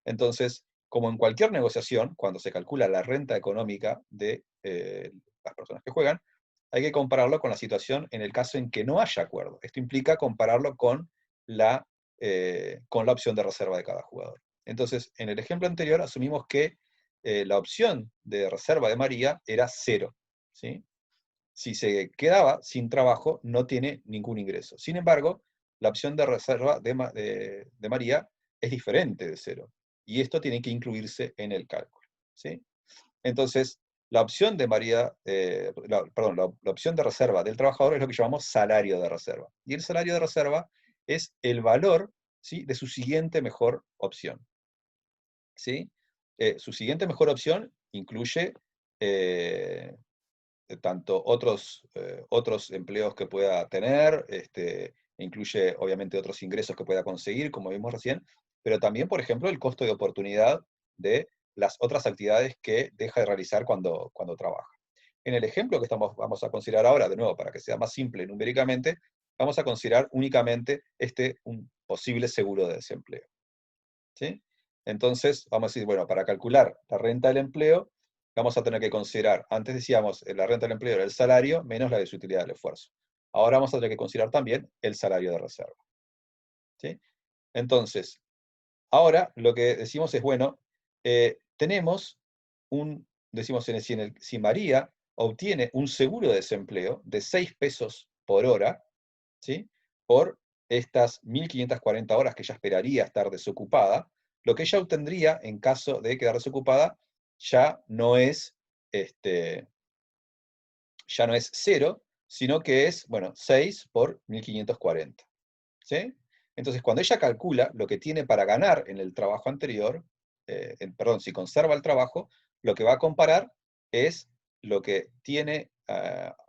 Entonces, como en cualquier negociación, cuando se calcula la renta económica de las personas que juegan, hay que compararlo con la situación en el caso en que no haya acuerdo. Esto implica compararlo con la opción de reserva de cada jugador. Entonces, en el ejemplo anterior asumimos que la opción de reserva de María era 0, ¿sí? Si se quedaba sin trabajo, no tiene ningún ingreso. Sin embargo, la opción de reserva de María es diferente de 0. Y esto tiene que incluirse en el cálculo, ¿sí? Entonces, la opción de María, la opción de reserva del trabajador es lo que llamamos salario de reserva. Y el salario de reserva es el valor, ¿sí?, de su siguiente mejor opción, ¿sí? Su siguiente mejor opción incluye tanto otros empleos que pueda tener, incluye obviamente otros ingresos que pueda conseguir, como vimos recién, pero también, por ejemplo, el costo de oportunidad de las otras actividades que deja de realizar cuando trabaja. En el ejemplo que vamos a considerar ahora, de nuevo, para que sea más simple numéricamente, vamos a considerar únicamente un posible seguro de desempleo, ¿sí? Entonces, vamos a decir, bueno, para calcular la renta del empleo, vamos a tener que considerar, antes decíamos, la renta del empleo era el salario menos la desutilidad del esfuerzo. Ahora vamos a tener que considerar también el salario de reserva, ¿sí? Entonces, ahora lo que decimos es, bueno, decimos, si María obtiene un seguro de desempleo de 6 pesos por hora, ¿sí?, por estas 1.540 horas que ella esperaría estar desocupada, lo que ella obtendría en caso de quedar desocupada ya no es 0, sino que es, bueno, 6 por 1.540, ¿sí? Entonces, cuando ella calcula lo que tiene para ganar en el trabajo anterior, si conserva el trabajo, lo que va a comparar es lo que tiene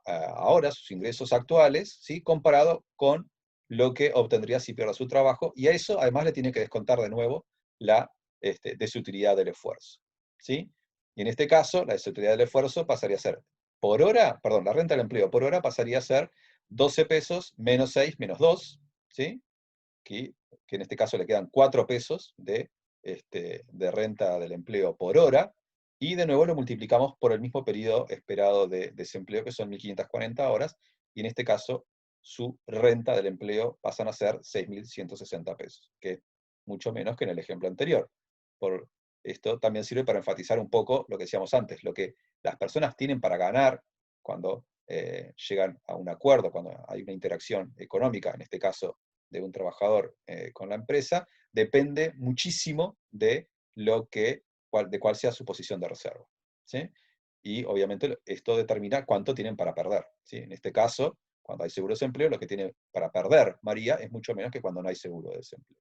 ahora, sus ingresos actuales, ¿sí?, comparado con lo que obtendría si pierde su trabajo, y a eso además le tiene que descontar de nuevo la desutilidad del esfuerzo. ¿Sí? Y en este caso, la desutilidad del esfuerzo pasaría a ser por hora, perdón, la renta del empleo por hora pasaría a ser 12 pesos menos 6 menos 2, ¿sí? Que en este caso le quedan 4 pesos de renta del empleo por hora, y de nuevo lo multiplicamos por el mismo periodo esperado de desempleo, que son 1540 horas, y en este caso su renta del empleo pasan a ser 6.160 pesos, que es mucho menos que en el ejemplo anterior. Por esto también sirve para enfatizar un poco lo que decíamos antes, lo que las personas tienen para ganar cuando llegan a un acuerdo, cuando hay una interacción económica, en este caso de un trabajador con la empresa, depende muchísimo de cuál sea su posición de reserva. ¿Sí? Y obviamente esto determina cuánto tienen para perder. ¿Sí? En este caso, cuando hay seguro de desempleo, lo que tiene para perder María es mucho menos que cuando no hay seguro de desempleo.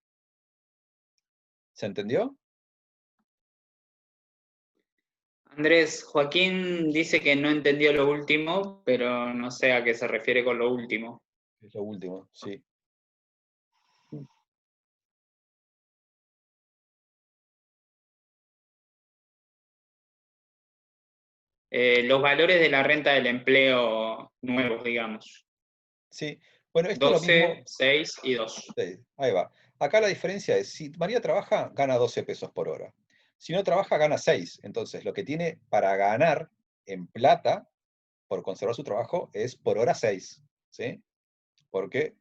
¿Se entendió? Andrés, Joaquín dice que no entendió lo último, pero no sé a qué se refiere con lo último. Es lo último, sí. Los valores de la renta del empleo nuevos, digamos. Sí, bueno, esto es lo 12, mismo. 6 y 2. Sí, ahí va. Acá la diferencia es, si María trabaja, gana 12 pesos por hora. Si no trabaja, gana 6. Entonces, lo que tiene para ganar en plata, por conservar su trabajo, es por hora 6. ¿Sí? Porque,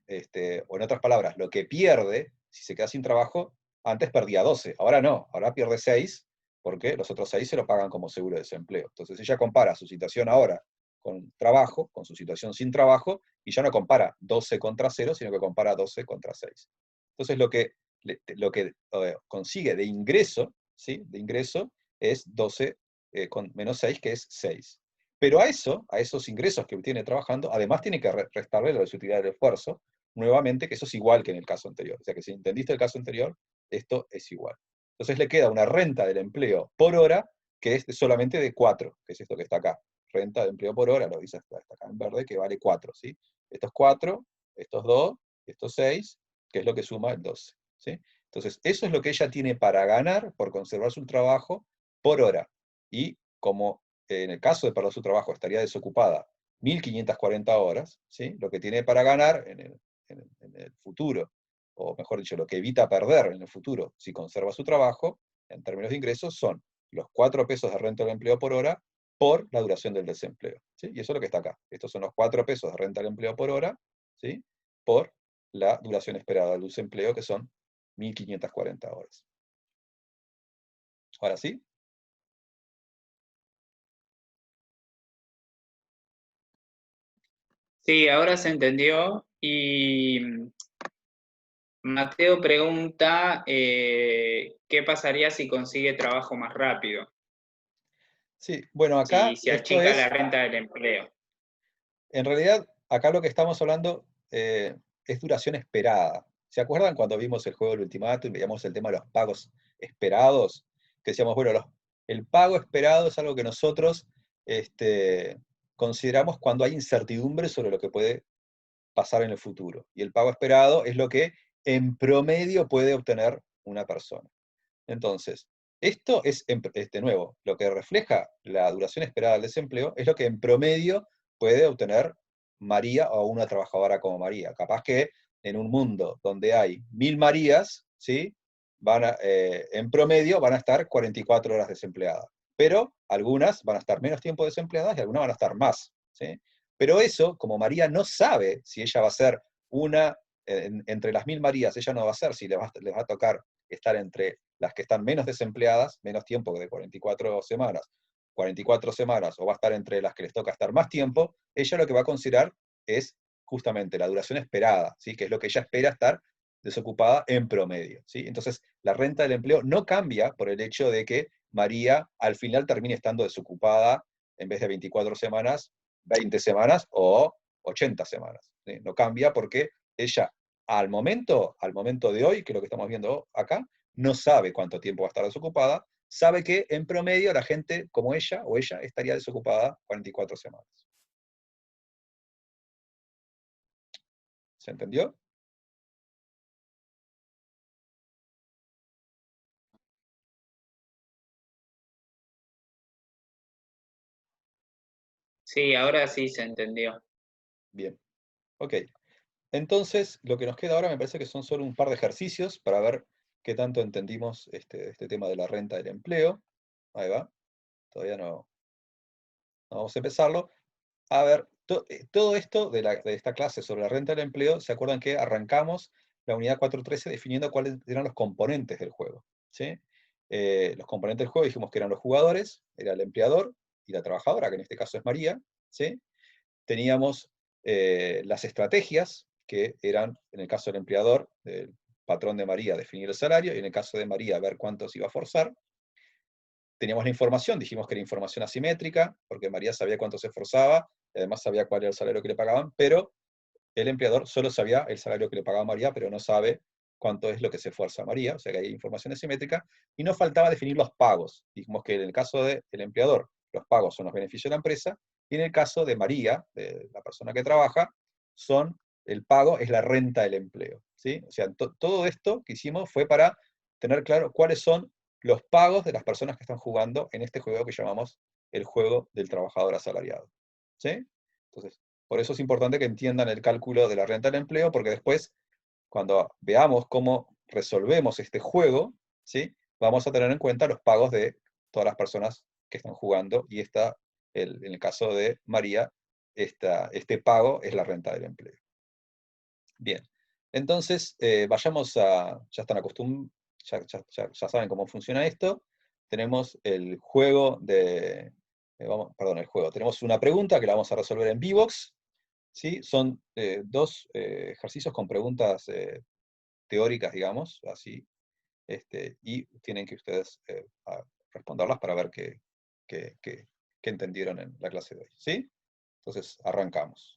o en otras palabras, lo que pierde, si se queda sin trabajo, antes perdía 12. Ahora no, ahora pierde 6, porque los otros 6 se lo pagan como seguro de desempleo. Entonces, ella compara su situación ahora con trabajo, con su situación sin trabajo, y ya no compara 12 contra 0, sino que compara 12 contra 6. Entonces lo que consigue de ingreso, ¿sí? De ingreso es 12 con menos 6, que es 6. Pero a esos ingresos que obtiene trabajando, además tiene que restarle la utilidad del esfuerzo, nuevamente, que eso es igual que en el caso anterior. O sea que si entendiste el caso anterior, esto es igual. Entonces le queda una renta del empleo por hora, que es solamente de 4, que es esto que está acá. Renta de empleo por hora, lo dice está acá en verde, que vale 4, ¿sí? Estos 4, estos 2, estos 6, que es lo que suma el 12, ¿sí? Entonces, eso es lo que ella tiene para ganar por conservar su trabajo por hora. Y como en el caso de perder su trabajo estaría desocupada 1.540 horas, ¿sí? Lo que tiene para ganar en el futuro, o mejor dicho, lo que evita perder en el futuro si conserva su trabajo, en términos de ingresos, son los 4 pesos de renta del empleo por hora por la duración del desempleo. ¿Sí? Y eso es lo que está acá. Estos son los 4 pesos de renta del empleo por hora, ¿sí? Por la duración esperada del desempleo, que son 1.540 horas. ¿Ahora sí? Sí, ahora se entendió. Y Mateo pregunta qué pasaría si consigue trabajo más rápido, Sí, bueno, acá si esto achica la es, renta del empleo. en realidad, acá lo que estamos hablando es duración esperada. ¿Se acuerdan cuando vimos el juego del ultimátum y veíamos el tema de los pagos esperados? Que decíamos, bueno, el pago esperado es algo que nosotros consideramos cuando hay incertidumbre sobre lo que puede pasar en el futuro. Y el pago esperado es lo que en promedio puede obtener una persona. Entonces, esto es, de nuevo, lo que refleja la duración esperada del desempleo, es lo que en promedio puede obtener María o una trabajadora como María. Capaz que en un mundo donde hay 1.000 Marías, ¿sí? En promedio van a estar 44 horas desempleadas. Pero algunas van a estar menos tiempo desempleadas y algunas van a estar más. ¿Sí? Pero eso, como María no sabe si ella va a ser entre las 1.000 Marías, ella no va a ser si les va a tocar estar entre las que están menos desempleadas, menos tiempo que de 44 semanas, o va a estar entre las que les toca estar más tiempo, ella lo que va a considerar es justamente la duración esperada, ¿sí? Que es lo que ella espera estar desocupada en promedio. ¿Sí? Entonces, la renta del empleo no cambia por el hecho de que María al final termine estando desocupada en vez de 24 semanas, 20 semanas o 80 semanas. ¿Sí? No cambia porque ella al momento de hoy, que es lo que estamos viendo acá, no sabe cuánto tiempo va a estar desocupada, sabe que en promedio la gente como ella o ella estaría desocupada 44 semanas. ¿Se entendió? Sí, ahora sí se entendió. Bien, ok. Entonces, lo que nos queda ahora me parece que son solo un par de ejercicios para ver qué tanto entendimos este tema de la renta del empleo. Ahí va. Todavía no vamos a empezarlo. A ver, todo esto de esta clase sobre la renta del empleo, ¿se acuerdan que arrancamos la unidad 4.13 definiendo cuáles eran los componentes del juego? ¿Sí? Los componentes del juego dijimos que eran los jugadores, era el empleador y la trabajadora, que en este caso es María. ¿Sí? Teníamos las estrategias, que eran, en el caso del empleador, el patrón de María, definir el salario, y en el caso de María, ver cuánto se iba a forzar. Teníamos la información, dijimos que era información asimétrica, porque María sabía cuánto se esforzaba, y además sabía cuál era el salario que le pagaban, pero el empleador solo sabía el salario que le pagaba María, pero no sabe cuánto es lo que se esfuerza María, o sea que hay información asimétrica, y nos faltaba definir los pagos. Dijimos que en el caso del empleador, los pagos son los beneficios de la empresa, y en el caso de María, de la persona que trabaja, el pago es la renta del empleo. ¿Sí? O sea, todo esto que hicimos fue para tener claro cuáles son los pagos de las personas que están jugando en este juego que llamamos el juego del trabajador asalariado. ¿Sí? Entonces, por eso es importante que entiendan el cálculo de la renta del empleo, porque después, cuando veamos cómo resolvemos este juego, ¿sí? Vamos a tener en cuenta los pagos de todas las personas que están jugando, y en el caso de María, este pago es la renta del empleo. Bien, entonces vayamos a, ya están acostumbrados, ya saben cómo funciona esto. Tenemos el juego perdón, el juego. Tenemos una pregunta que la vamos a resolver en Vbox. ¿Sí? Son dos ejercicios con preguntas teóricas, digamos, así, y tienen que ustedes responderlas para ver qué entendieron en la clase de hoy. ¿Sí? Entonces, arrancamos.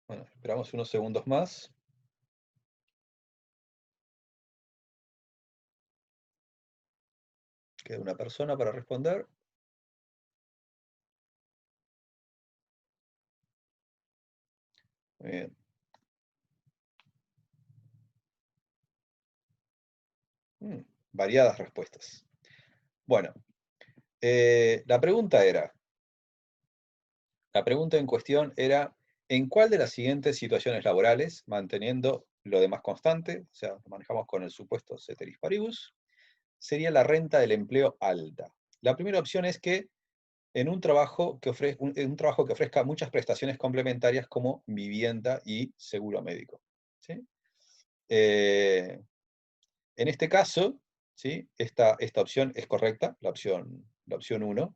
Bueno, esperamos unos segundos más. Queda una persona para responder. Muy bien. Variadas respuestas. Bueno, la pregunta en cuestión era, ¿en cuál de las siguientes situaciones laborales, manteniendo lo demás constante, o sea, lo manejamos con el supuesto ceteris paribus, sería la renta del empleo alta? La primera opción es que en un trabajo que ofrezca muchas prestaciones complementarias como vivienda y seguro médico, ¿sí? En este caso, ¿sí? Esta opción es correcta, la opción 1,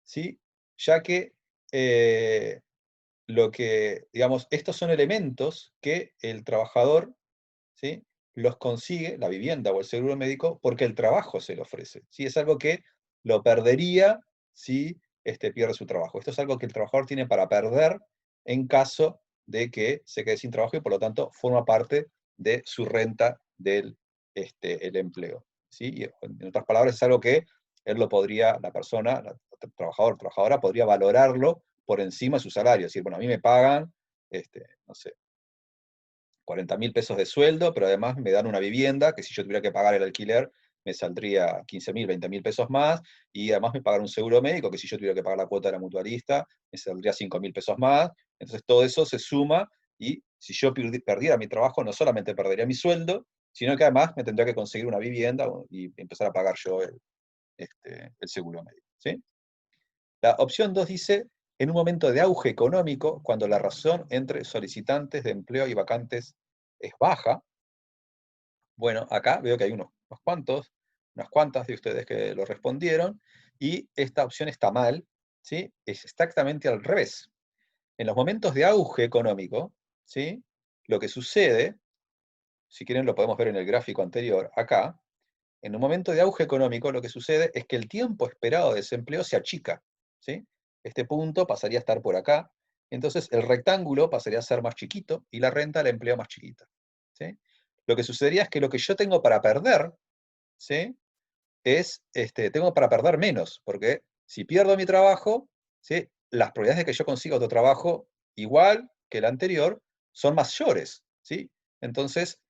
¿sí? Ya que digamos, estos son elementos que el trabajador, ¿sí? Los consigue, la vivienda o el seguro médico, porque el trabajo se lo ofrece, ¿sí? Es algo que lo perdería si pierde su trabajo. Esto es algo que el trabajador tiene para perder en caso de que se quede sin trabajo y por lo tanto forma parte de su renta del el empleo, ¿sí? Y en otras palabras, es algo que él lo podría, la persona, el trabajador, trabajadora, podría valorarlo por encima de su salario. Es decir, bueno, a mí me pagan, no sé, 40.000 pesos de sueldo, pero además me dan una vivienda que si yo tuviera que pagar el alquiler me saldría 15.000, 20.000 pesos más, y además me pagan un seguro médico que si yo tuviera que pagar la cuota de la mutualista me saldría 5.000 pesos más. Entonces todo eso se suma, y si yo perdiera mi trabajo no solamente perdería mi sueldo, sino que además me tendría que conseguir una vivienda y empezar a pagar yo el seguro médico, ¿sí? La opción 2 dice, en un momento de auge económico, cuando la razón entre solicitantes de empleo y vacantes es baja. Bueno, acá veo que hay unas cuantas de ustedes que lo respondieron, y esta opción está mal, ¿sí? Es exactamente al revés. En los momentos de auge económico, ¿sí? Lo que sucede, si quieren lo podemos ver en el gráfico anterior, acá, en un momento de auge económico lo que sucede es que el tiempo esperado de desempleo se achica, ¿sí? Este punto pasaría a estar por acá, entonces el rectángulo pasaría a ser más chiquito y la renta del empleo más chiquita, ¿sí? Lo que sucedería es que lo que yo tengo para perder, ¿sí? Tengo para perder menos, porque si pierdo mi trabajo, ¿sí? Las probabilidades de que yo consiga otro trabajo igual que el anterior son mayores, ¿sí? Entonces,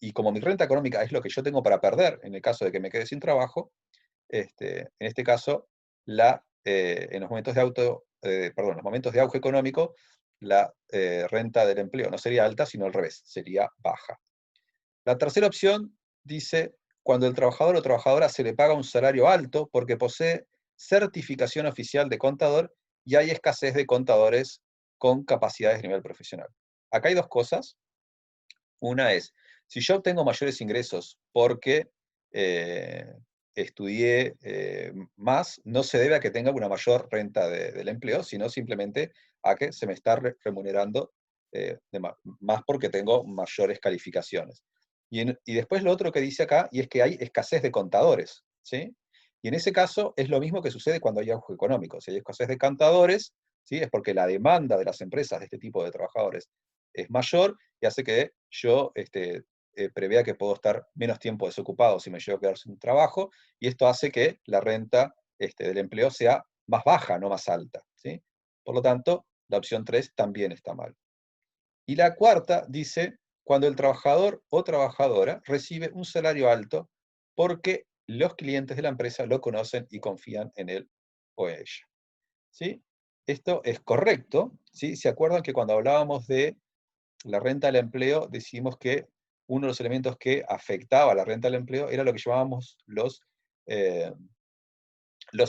y como mi renta económica es lo que yo tengo para perder en el caso de que me quede sin trabajo, en este caso, en los momentos en los momentos de auge económico, la renta del empleo no sería alta, sino al revés, sería baja. La tercera opción dice, cuando el trabajador o trabajadora se le paga un salario alto porque posee certificación oficial de contador y hay escasez de contadores con capacidades de nivel profesional. Acá hay dos cosas. Una es, si yo obtengo mayores ingresos porque estudié más, no se debe a que tenga una mayor renta del empleo, sino simplemente a que se me está remunerando más porque tengo mayores calificaciones. Y después lo otro que dice acá, y es que hay escasez de contadores, ¿sí? Y en ese caso es lo mismo que sucede cuando hay auge económico. Si hay escasez de contadores, ¿sí? Es porque la demanda de las empresas de este tipo de trabajadores es mayor y hace que yo prevea que puedo estar menos tiempo desocupado si me llego a quedar sin trabajo, y esto hace que la renta del empleo sea más baja, no más alta, ¿sí? Por lo tanto, la opción 3 también está mal. Y la cuarta dice, cuando el trabajador o trabajadora recibe un salario alto porque los clientes de la empresa lo conocen y confían en él o ella, ¿sí? Esto es correcto, ¿sí? ¿Se acuerdan que cuando hablábamos de la renta del empleo, decimos que uno de los elementos que afectaba a la renta del empleo era lo que llamábamos los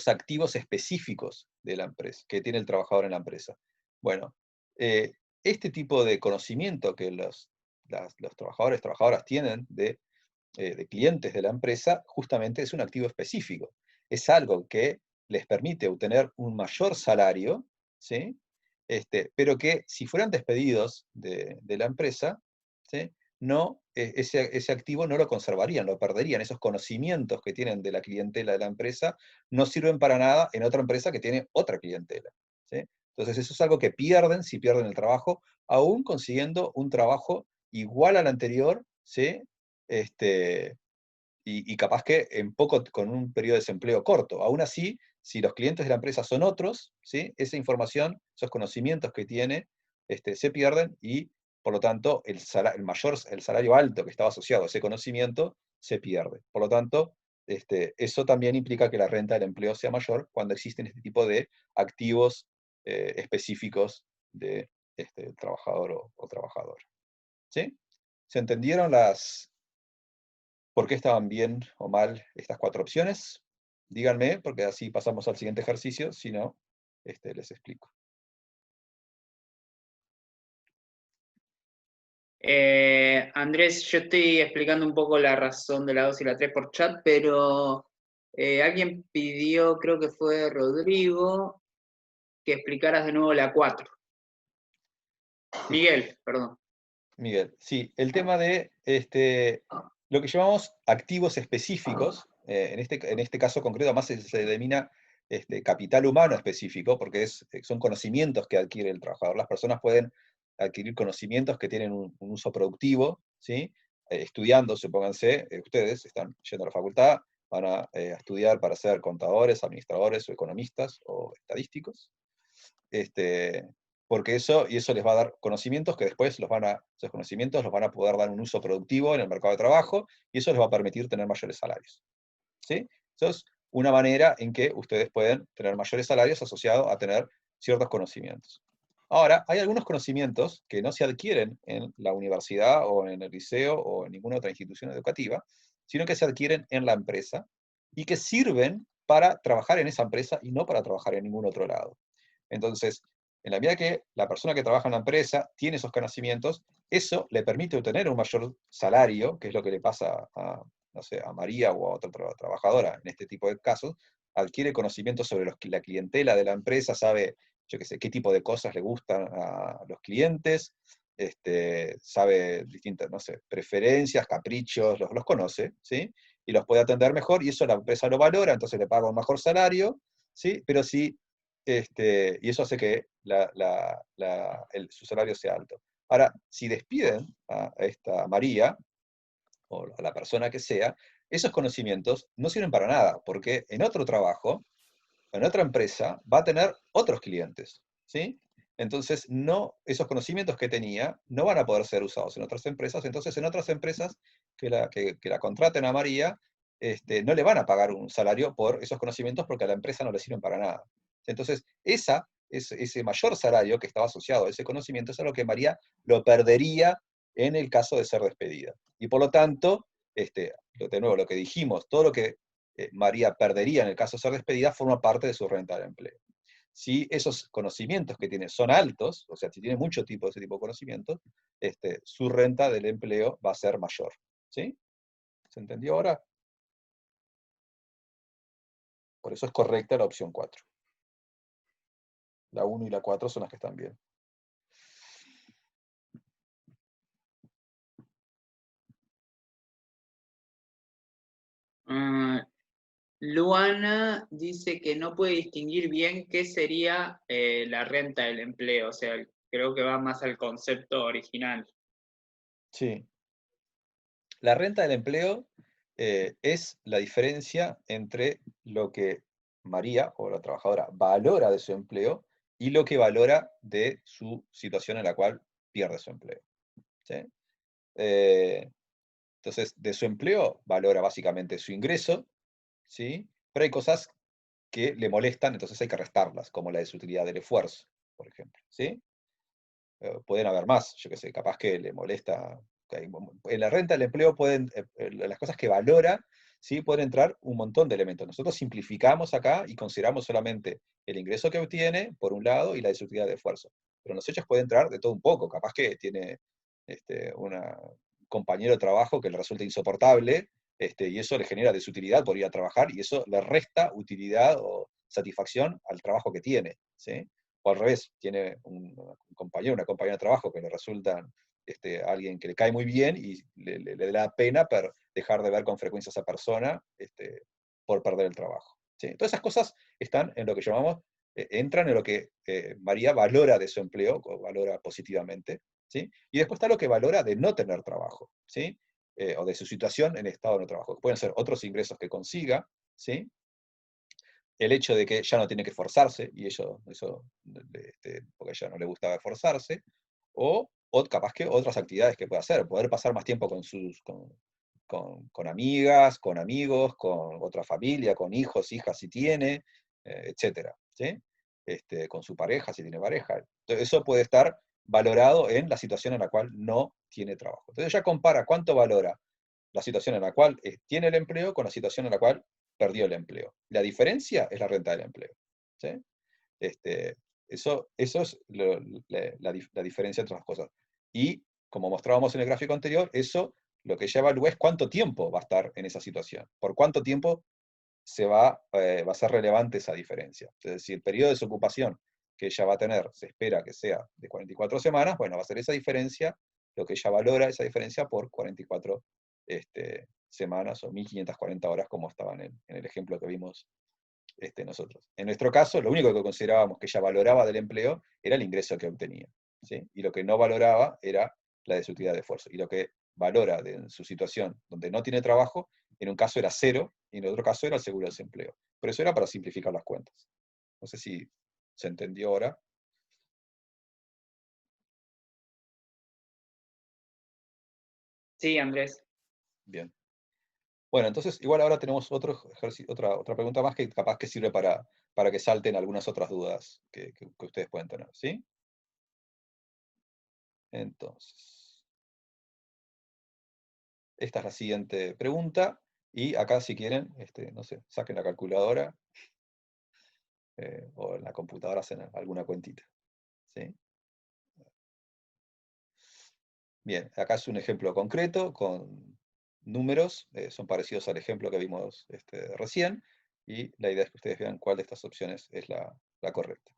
activos específicos de la empresa, que tiene el trabajador en la empresa? Bueno, este tipo de conocimiento que los trabajadores, trabajadoras tienen de clientes de la empresa, justamente es un activo específico. Es algo que les permite obtener un mayor salario, ¿sí? Pero que si fueran despedidos de la empresa, ¿sí? Ese activo no lo conservarían, lo perderían. Esos conocimientos que tienen de la clientela de la empresa no sirven para nada en otra empresa que tiene otra clientela, ¿sí? Entonces eso es algo que pierden si pierden el trabajo, aún consiguiendo un trabajo igual al anterior, ¿sí? Y capaz que con un periodo de desempleo corto. Aún así, si los clientes de la empresa son otros, ¿sí? Esa información, esos conocimientos que tiene, se pierden, y Por lo tanto, el salario alto que estaba asociado a ese conocimiento se pierde. Por lo tanto, eso también implica que la renta del empleo sea mayor cuando existen este tipo de activos específicos de trabajador o trabajadora. ¿Sí? ¿Se entendieron por qué estaban bien o mal estas 4 opciones? Díganme, porque así pasamos al siguiente ejercicio, si no, les explico. Andrés, yo estoy explicando un poco la razón de la 2 y la 3 por chat, pero alguien pidió, creo que fue Rodrigo, que explicaras de nuevo la 4. Miguel, perdón. Miguel, sí, el tema de lo que llamamos activos específicos, en este caso concreto además se denomina capital humano específico, porque son conocimientos que adquiere el trabajador. Las personas pueden adquirir conocimientos que tienen un uso productivo, ¿sí? Estudiando, supónganse, ustedes están yendo a la facultad, van a estudiar para ser contadores, administradores o economistas o estadísticos. Porque eso les va a dar conocimientos que después esos conocimientos los van a poder dar un uso productivo en el mercado de trabajo, y eso les va a permitir tener mayores salarios. ¿Sí? Eso es una manera en que ustedes pueden tener mayores salarios asociados a tener ciertos conocimientos. Ahora, hay algunos conocimientos que no se adquieren en la universidad o en el liceo o en ninguna otra institución educativa, sino que se adquieren en la empresa y que sirven para trabajar en esa empresa y no para trabajar en ningún otro lado. Entonces, en la medida que la persona que trabaja en la empresa tiene esos conocimientos, eso le permite obtener un mayor salario, que es lo que le pasa no sé, a María o a otra trabajadora en este tipo de casos. Adquiere conocimientos sobre la clientela de la empresa, sabe, yo qué sé, qué tipo de cosas le gustan a los clientes, sabe distintas, no sé, preferencias, caprichos, los conoce, ¿sí? Y los puede atender mejor, y eso la empresa lo valora, entonces le paga un mejor salario, ¿sí? Pero sí, y eso hace que su salario sea alto. Ahora, si despiden a esta María, o a la persona que sea, esos conocimientos no sirven para nada, porque en otro trabajo, en otra empresa, va a tener otros clientes, ¿sí? Entonces, esos conocimientos que tenía no van a poder ser usados en otras empresas. Entonces, en otras empresas que la contraten a María, no le van a pagar un salario por esos conocimientos porque a la empresa no le sirven para nada. Entonces, ese mayor salario que estaba asociado a ese conocimiento es algo que María lo perdería en el caso de ser despedida. Y por lo tanto, de nuevo, lo que dijimos, todo lo que María perdería en el caso de ser despedida forma parte de su renta de empleo. Si esos conocimientos que tiene son altos, o sea, si tiene mucho tipo de ese tipo de conocimientos, su renta del empleo va a ser mayor. ¿Sí? ¿Se entendió ahora? Por eso es correcta la opción 4. La 1 y la 4 son las que están bien. Luana dice que no puede distinguir bien qué sería la renta del empleo, o sea, creo que va más al concepto original. Sí. La renta del empleo es la diferencia entre lo que María, o la trabajadora, valora de su empleo y lo que valora de su situación en la cual pierde su empleo. ¿Sí? Entonces, de su empleo valora básicamente su ingreso, ¿sí? Pero hay cosas que le molestan, entonces hay que restarlas, como la desutilidad del esfuerzo, por ejemplo. ¿Sí? Pueden haber más, yo qué sé, capaz que le molesta. En la renta del empleo las cosas que valora, ¿sí? Pueden entrar un montón de elementos. Nosotros simplificamos acá y consideramos solamente el ingreso que obtiene, por un lado, y la desutilidad de esfuerzo. Pero en los hechos puede entrar de todo un poco. Capaz que tiene un compañero de trabajo que le resulta insoportable, y eso le genera desutilidad por ir a trabajar, y eso le resta utilidad o satisfacción al trabajo que tiene, ¿sí? O al revés, tiene un compañero, una compañera de trabajo que le resulta alguien que le cae muy bien y le da pena dejar de ver con frecuencia a esa persona por perder el trabajo. ¿Sí? Todas esas cosas están en lo que llamamos, entran en lo que María valora de su empleo, o valora positivamente, ¿sí? Y después está lo que valora de no tener trabajo, ¿sí? O de su situación en estado de no trabajo. Pueden ser otros ingresos que consiga, ¿sí? El hecho de que ya no tiene que esforzarse, y eso porque a ella no le gustaba esforzarse, o o capaz que otras actividades que puede hacer, poder pasar más tiempo con amigas, con amigos, con otra familia, con hijos, hijas si tiene, etcétera, ¿sí? Con su pareja si tiene pareja. Entonces, eso puede estar valorado en la situación en la cual no tiene trabajo. Entonces ya compara cuánto valora la situación en la cual tiene el empleo con la situación en la cual perdió el empleo. La diferencia es la renta del empleo, ¿sí? Eso es la diferencia entre las cosas. Y, como mostrábamos en el gráfico anterior, eso lo que ella evalúa es cuánto tiempo va a estar en esa situación, por cuánto tiempo va a ser relevante esa diferencia. Es decir, el periodo de desocupación que ella va a tener, se espera que sea de 44 semanas, bueno, va a ser esa diferencia, lo que ella valora esa diferencia por 44 semanas o 1540 horas, como estaban en el ejemplo que vimos nosotros. En nuestro caso, lo único que considerábamos que ella valoraba del empleo era el ingreso que obtenía, ¿sí? Y lo que no valoraba era la desutilidad de esfuerzo. Y lo que valora en su situación donde no tiene trabajo, en un caso era 0, y en otro caso era el seguro de desempleo. Pero eso era para simplificar las cuentas. No sé si se entendió ahora. Sí, Andrés. Bien. Bueno, entonces igual ahora tenemos otra pregunta más que capaz que sirve para que salten algunas otras dudas que ustedes pueden tener, ¿sí? Entonces, esta es la siguiente pregunta, y acá si quieren, no sé, saquen la calculadora, o en la computadora hacen alguna cuentita, ¿sí? Bien, acá es un ejemplo concreto con números, son parecidos al ejemplo que vimos recién, y la idea es que ustedes vean cuál de estas opciones es la correcta.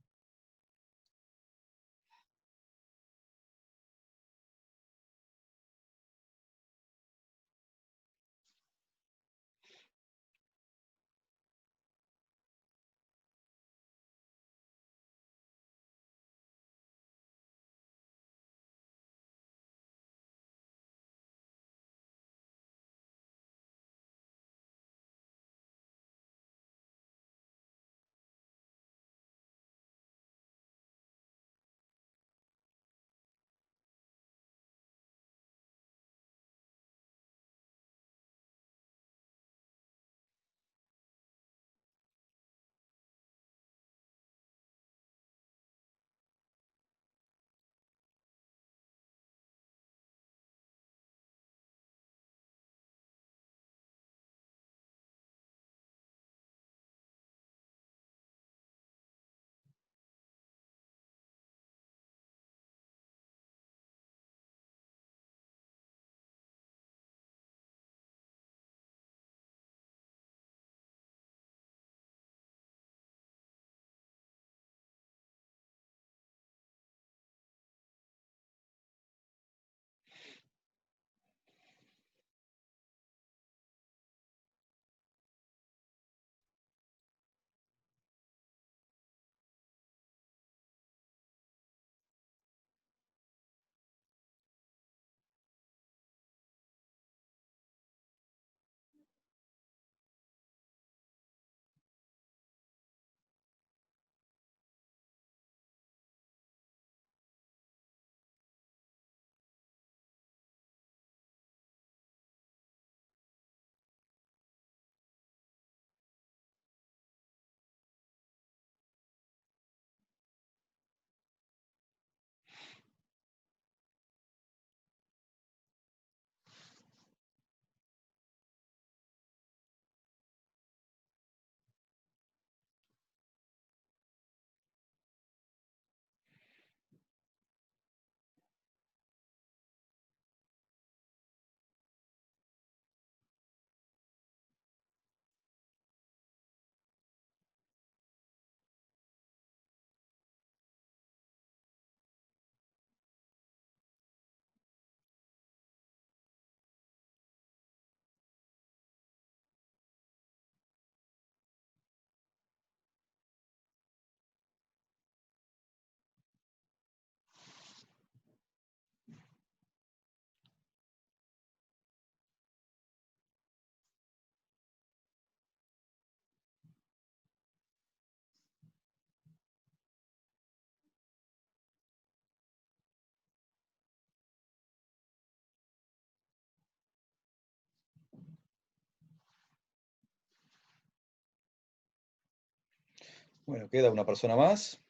Bueno, queda una persona más.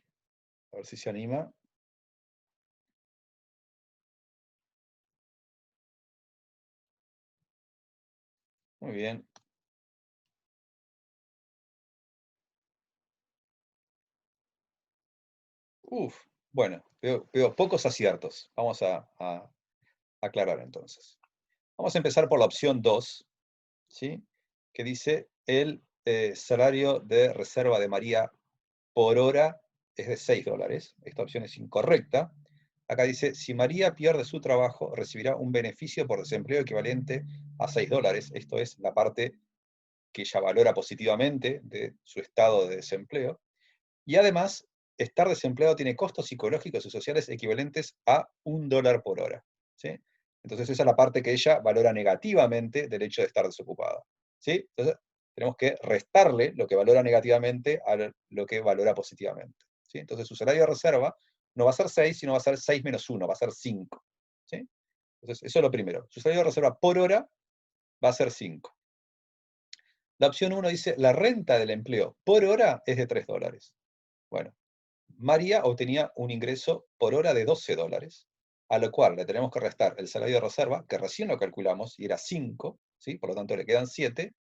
A ver si se anima. Muy bien. Bueno, veo pocos aciertos. Vamos a aclarar entonces. Vamos a empezar por la opción 2, ¿sí? Que dice el salario de reserva de María por hora es de $6. Esta opción es incorrecta. Acá dice, si María pierde su trabajo, recibirá un beneficio por desempleo equivalente a $6. Esto es la parte que ella valora positivamente de su estado de desempleo. Y además, estar desempleado tiene costos psicológicos y sociales equivalentes a $1 por hora, ¿sí? Entonces esa es la parte que ella valora negativamente del hecho de estar desocupada, ¿sí? Entonces tenemos que restarle lo que valora negativamente a lo que valora positivamente, ¿sí? Entonces su salario de reserva no va a ser 6, sino va a ser 6 menos 1, va a ser 5, ¿sí? Entonces eso es lo primero. Su salario de reserva por hora va a ser 5. La opción 1 dice, la renta del empleo por hora es de $3. Bueno, María obtenía un ingreso por hora de $12, a lo cual le tenemos que restar el salario de reserva, que recién lo calculamos, y era 5, ¿sí? Por lo tanto le quedan 7,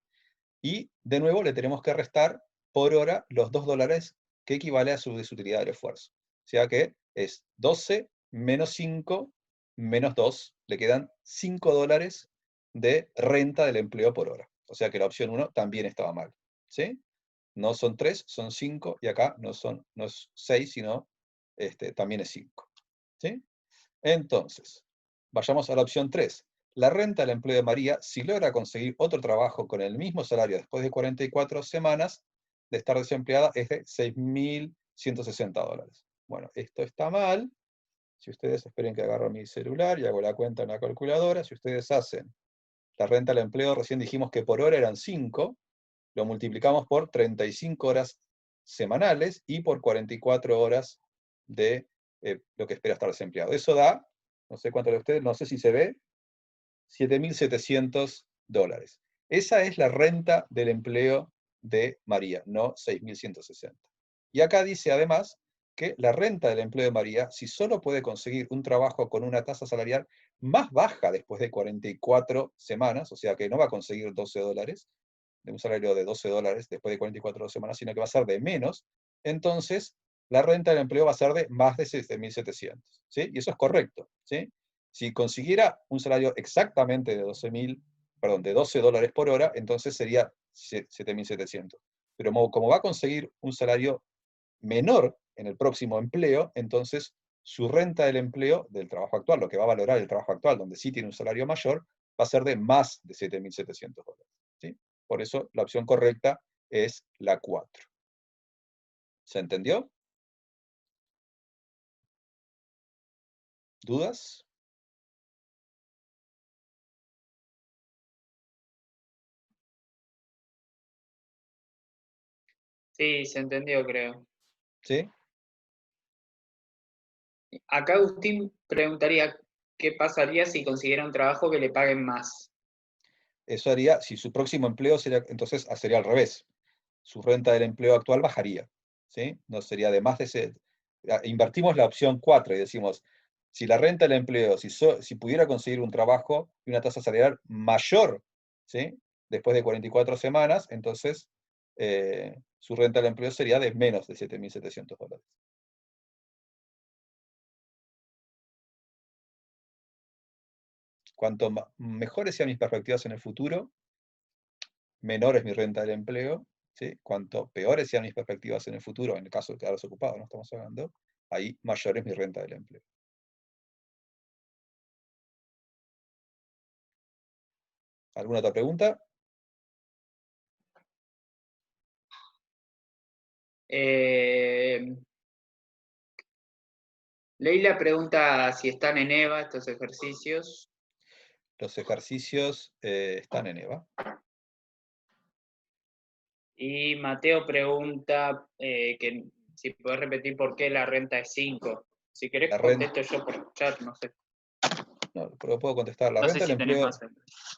y de nuevo le tenemos que restar por hora los $2 que equivale a su desutilidad del esfuerzo. O sea que es 12 menos 5 menos 2, le quedan $5 de renta del empleo por hora. O sea que la opción 1 también estaba mal, ¿sí? No son 3, son 5, y acá no es 6, sino también es 5. ¿Sí? Entonces, vayamos a la opción 3. La renta del empleo de María, si logra conseguir otro trabajo con el mismo salario después de 44 semanas de estar desempleada, es de $6.160. Bueno, esto está mal. Si ustedes esperen que agarro mi celular y hago la cuenta en la calculadora, si ustedes hacen la renta del empleo, recién dijimos que por hora eran 5, lo multiplicamos por 35 horas semanales y por 44 horas de lo que espera estar desempleado. Eso da, no sé cuánto de ustedes, no sé si se ve, $7.700. Esa es la renta del empleo de María, no 6.160. Y acá dice además que la renta del empleo de María, si solo puede conseguir un trabajo con una tasa salarial más baja después de 44 semanas, o sea que no va a conseguir $12, de un salario de $12 después de 44 semanas, sino que va a ser de menos, entonces la renta del empleo va a ser de más de 7.700, ¿sí? Y eso es correcto, ¿sí? Si consiguiera un salario exactamente de de $12 por hora, entonces sería 7.700. Pero como va a conseguir un salario menor en el próximo empleo, entonces su renta del empleo, del trabajo actual, lo que va a valorar el trabajo actual, donde sí tiene un salario mayor, va a ser de más de $7.700. ¿Sí? Por eso la opción correcta es la 4. ¿Se entendió? ¿Dudas? Sí, se entendió, creo. ¿Sí? Acá Agustín preguntaría qué pasaría si consiguiera un trabajo que le paguen más. Eso haría, si su próximo empleo sería, entonces sería al revés. Su renta del empleo actual bajaría, ¿sí? No sería de más de ese. Invertimos la opción 4 y decimos, si la renta del empleo, si pudiera conseguir un trabajo y una tasa salarial mayor, ¿sí? Después de 44 semanas, entonces su renta del empleo sería de menos de $7.700. Cuanto mejores sean mis perspectivas en el futuro, menor es mi renta del empleo, ¿sí? Cuanto peores sean mis perspectivas en el futuro, en el caso de quedar desocupado, no estamos hablando, ahí mayor es mi renta del empleo. ¿Alguna otra pregunta? Leila pregunta si están en EVA estos ejercicios. Los ejercicios están en EVA. Y Mateo pregunta que si puedes repetir por qué la renta es 5. Si querés contesto yo por chat, no sé. No, pero puedo contestar. La No renta sé si del tenés empleo. más.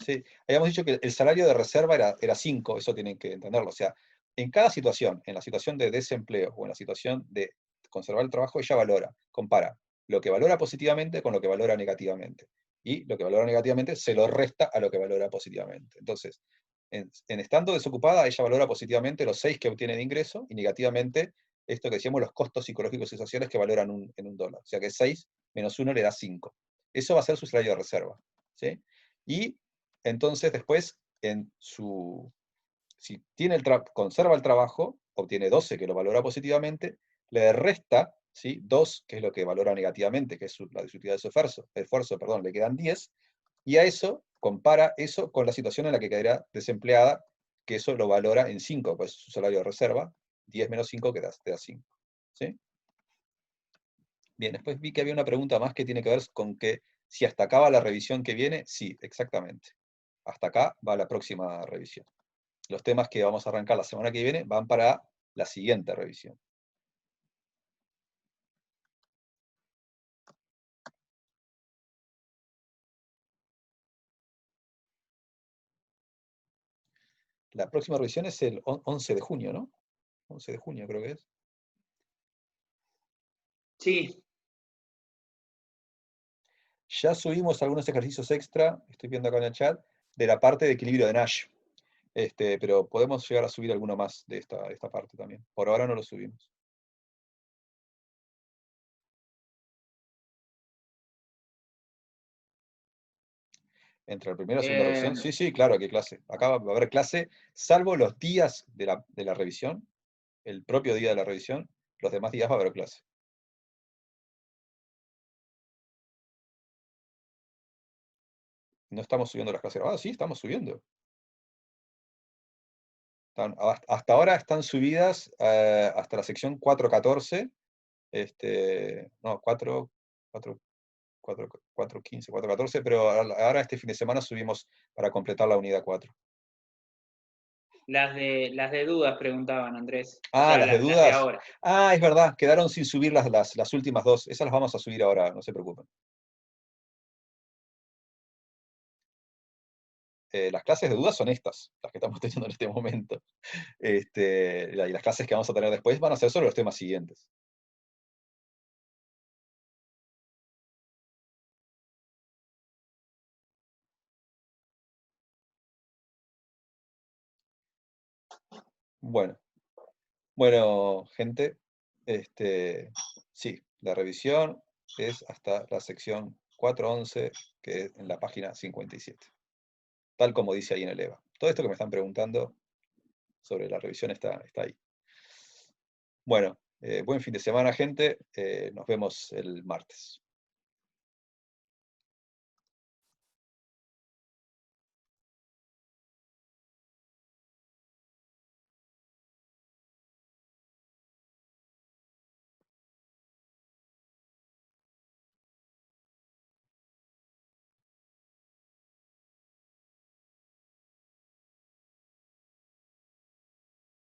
Sí, habíamos dicho que el salario de reserva era 5, eso tienen que entenderlo. O sea, en cada situación, en la situación de desempleo o en la situación de conservar el trabajo, ella valora, compara lo que valora positivamente con lo que valora negativamente. Y lo que valora negativamente se lo resta a lo que valora positivamente. Entonces, en estando desocupada, ella valora positivamente los 6 que obtiene de ingreso y negativamente esto que decíamos, los costos psicológicos y sociales que valoran en un dólar. O sea que 6 menos 1 le da 5. Eso va a ser su salario de reserva. ¿Sí? Y entonces después, si conserva el trabajo, obtiene 12 que lo valora positivamente, le resta, ¿sí?, 2, que es lo que valora negativamente, que es la utilidad de su esfuerzo, le quedan 10, y a eso compara eso con la situación en la que quedará desempleada, que eso lo valora en 5, pues su salario de reserva, 10 menos 5 te da 5. ¿Sí? Bien, después vi que había una pregunta más que tiene que ver con que si hasta acá va la revisión que viene. Sí, exactamente. Hasta acá va la próxima revisión. Los temas que vamos a arrancar la semana que viene van para la siguiente revisión. La próxima revisión es el 11 de junio, ¿no? 11 de junio creo que es. Sí. Ya subimos algunos ejercicios extra, estoy viendo acá en el chat, de la parte de equilibrio de Nash. Pero podemos llegar a subir alguno más de esta parte también. Por ahora no lo subimos. Entre la primera y la segunda revisión. Sí, sí, claro que clase. Acá va a haber clase, salvo los días de la revisión, el propio día de la revisión, los demás días va a haber clase. No estamos subiendo las clases. Ah, sí, estamos subiendo. Hasta ahora están subidas hasta la sección 4.14. No, 4.15, 4.14, pero ahora este fin de semana subimos para completar la unidad 4. Las de dudas preguntaban, Andrés. Ah, o sea, las de las de dudas. ahora. Ah, es verdad, quedaron sin subir las últimas 2. Esas las vamos a subir ahora, no se preocupen. Las clases de dudas son estas, las que estamos teniendo en este momento. Y las clases que vamos a tener después van a ser sobre los temas siguientes. Bueno, gente, sí, la revisión es hasta la sección 4.11, que es en la página 57. Tal como dice ahí en el EVA. Todo esto que me están preguntando sobre la revisión está ahí. Bueno, buen fin de semana, gente. Nos vemos el martes.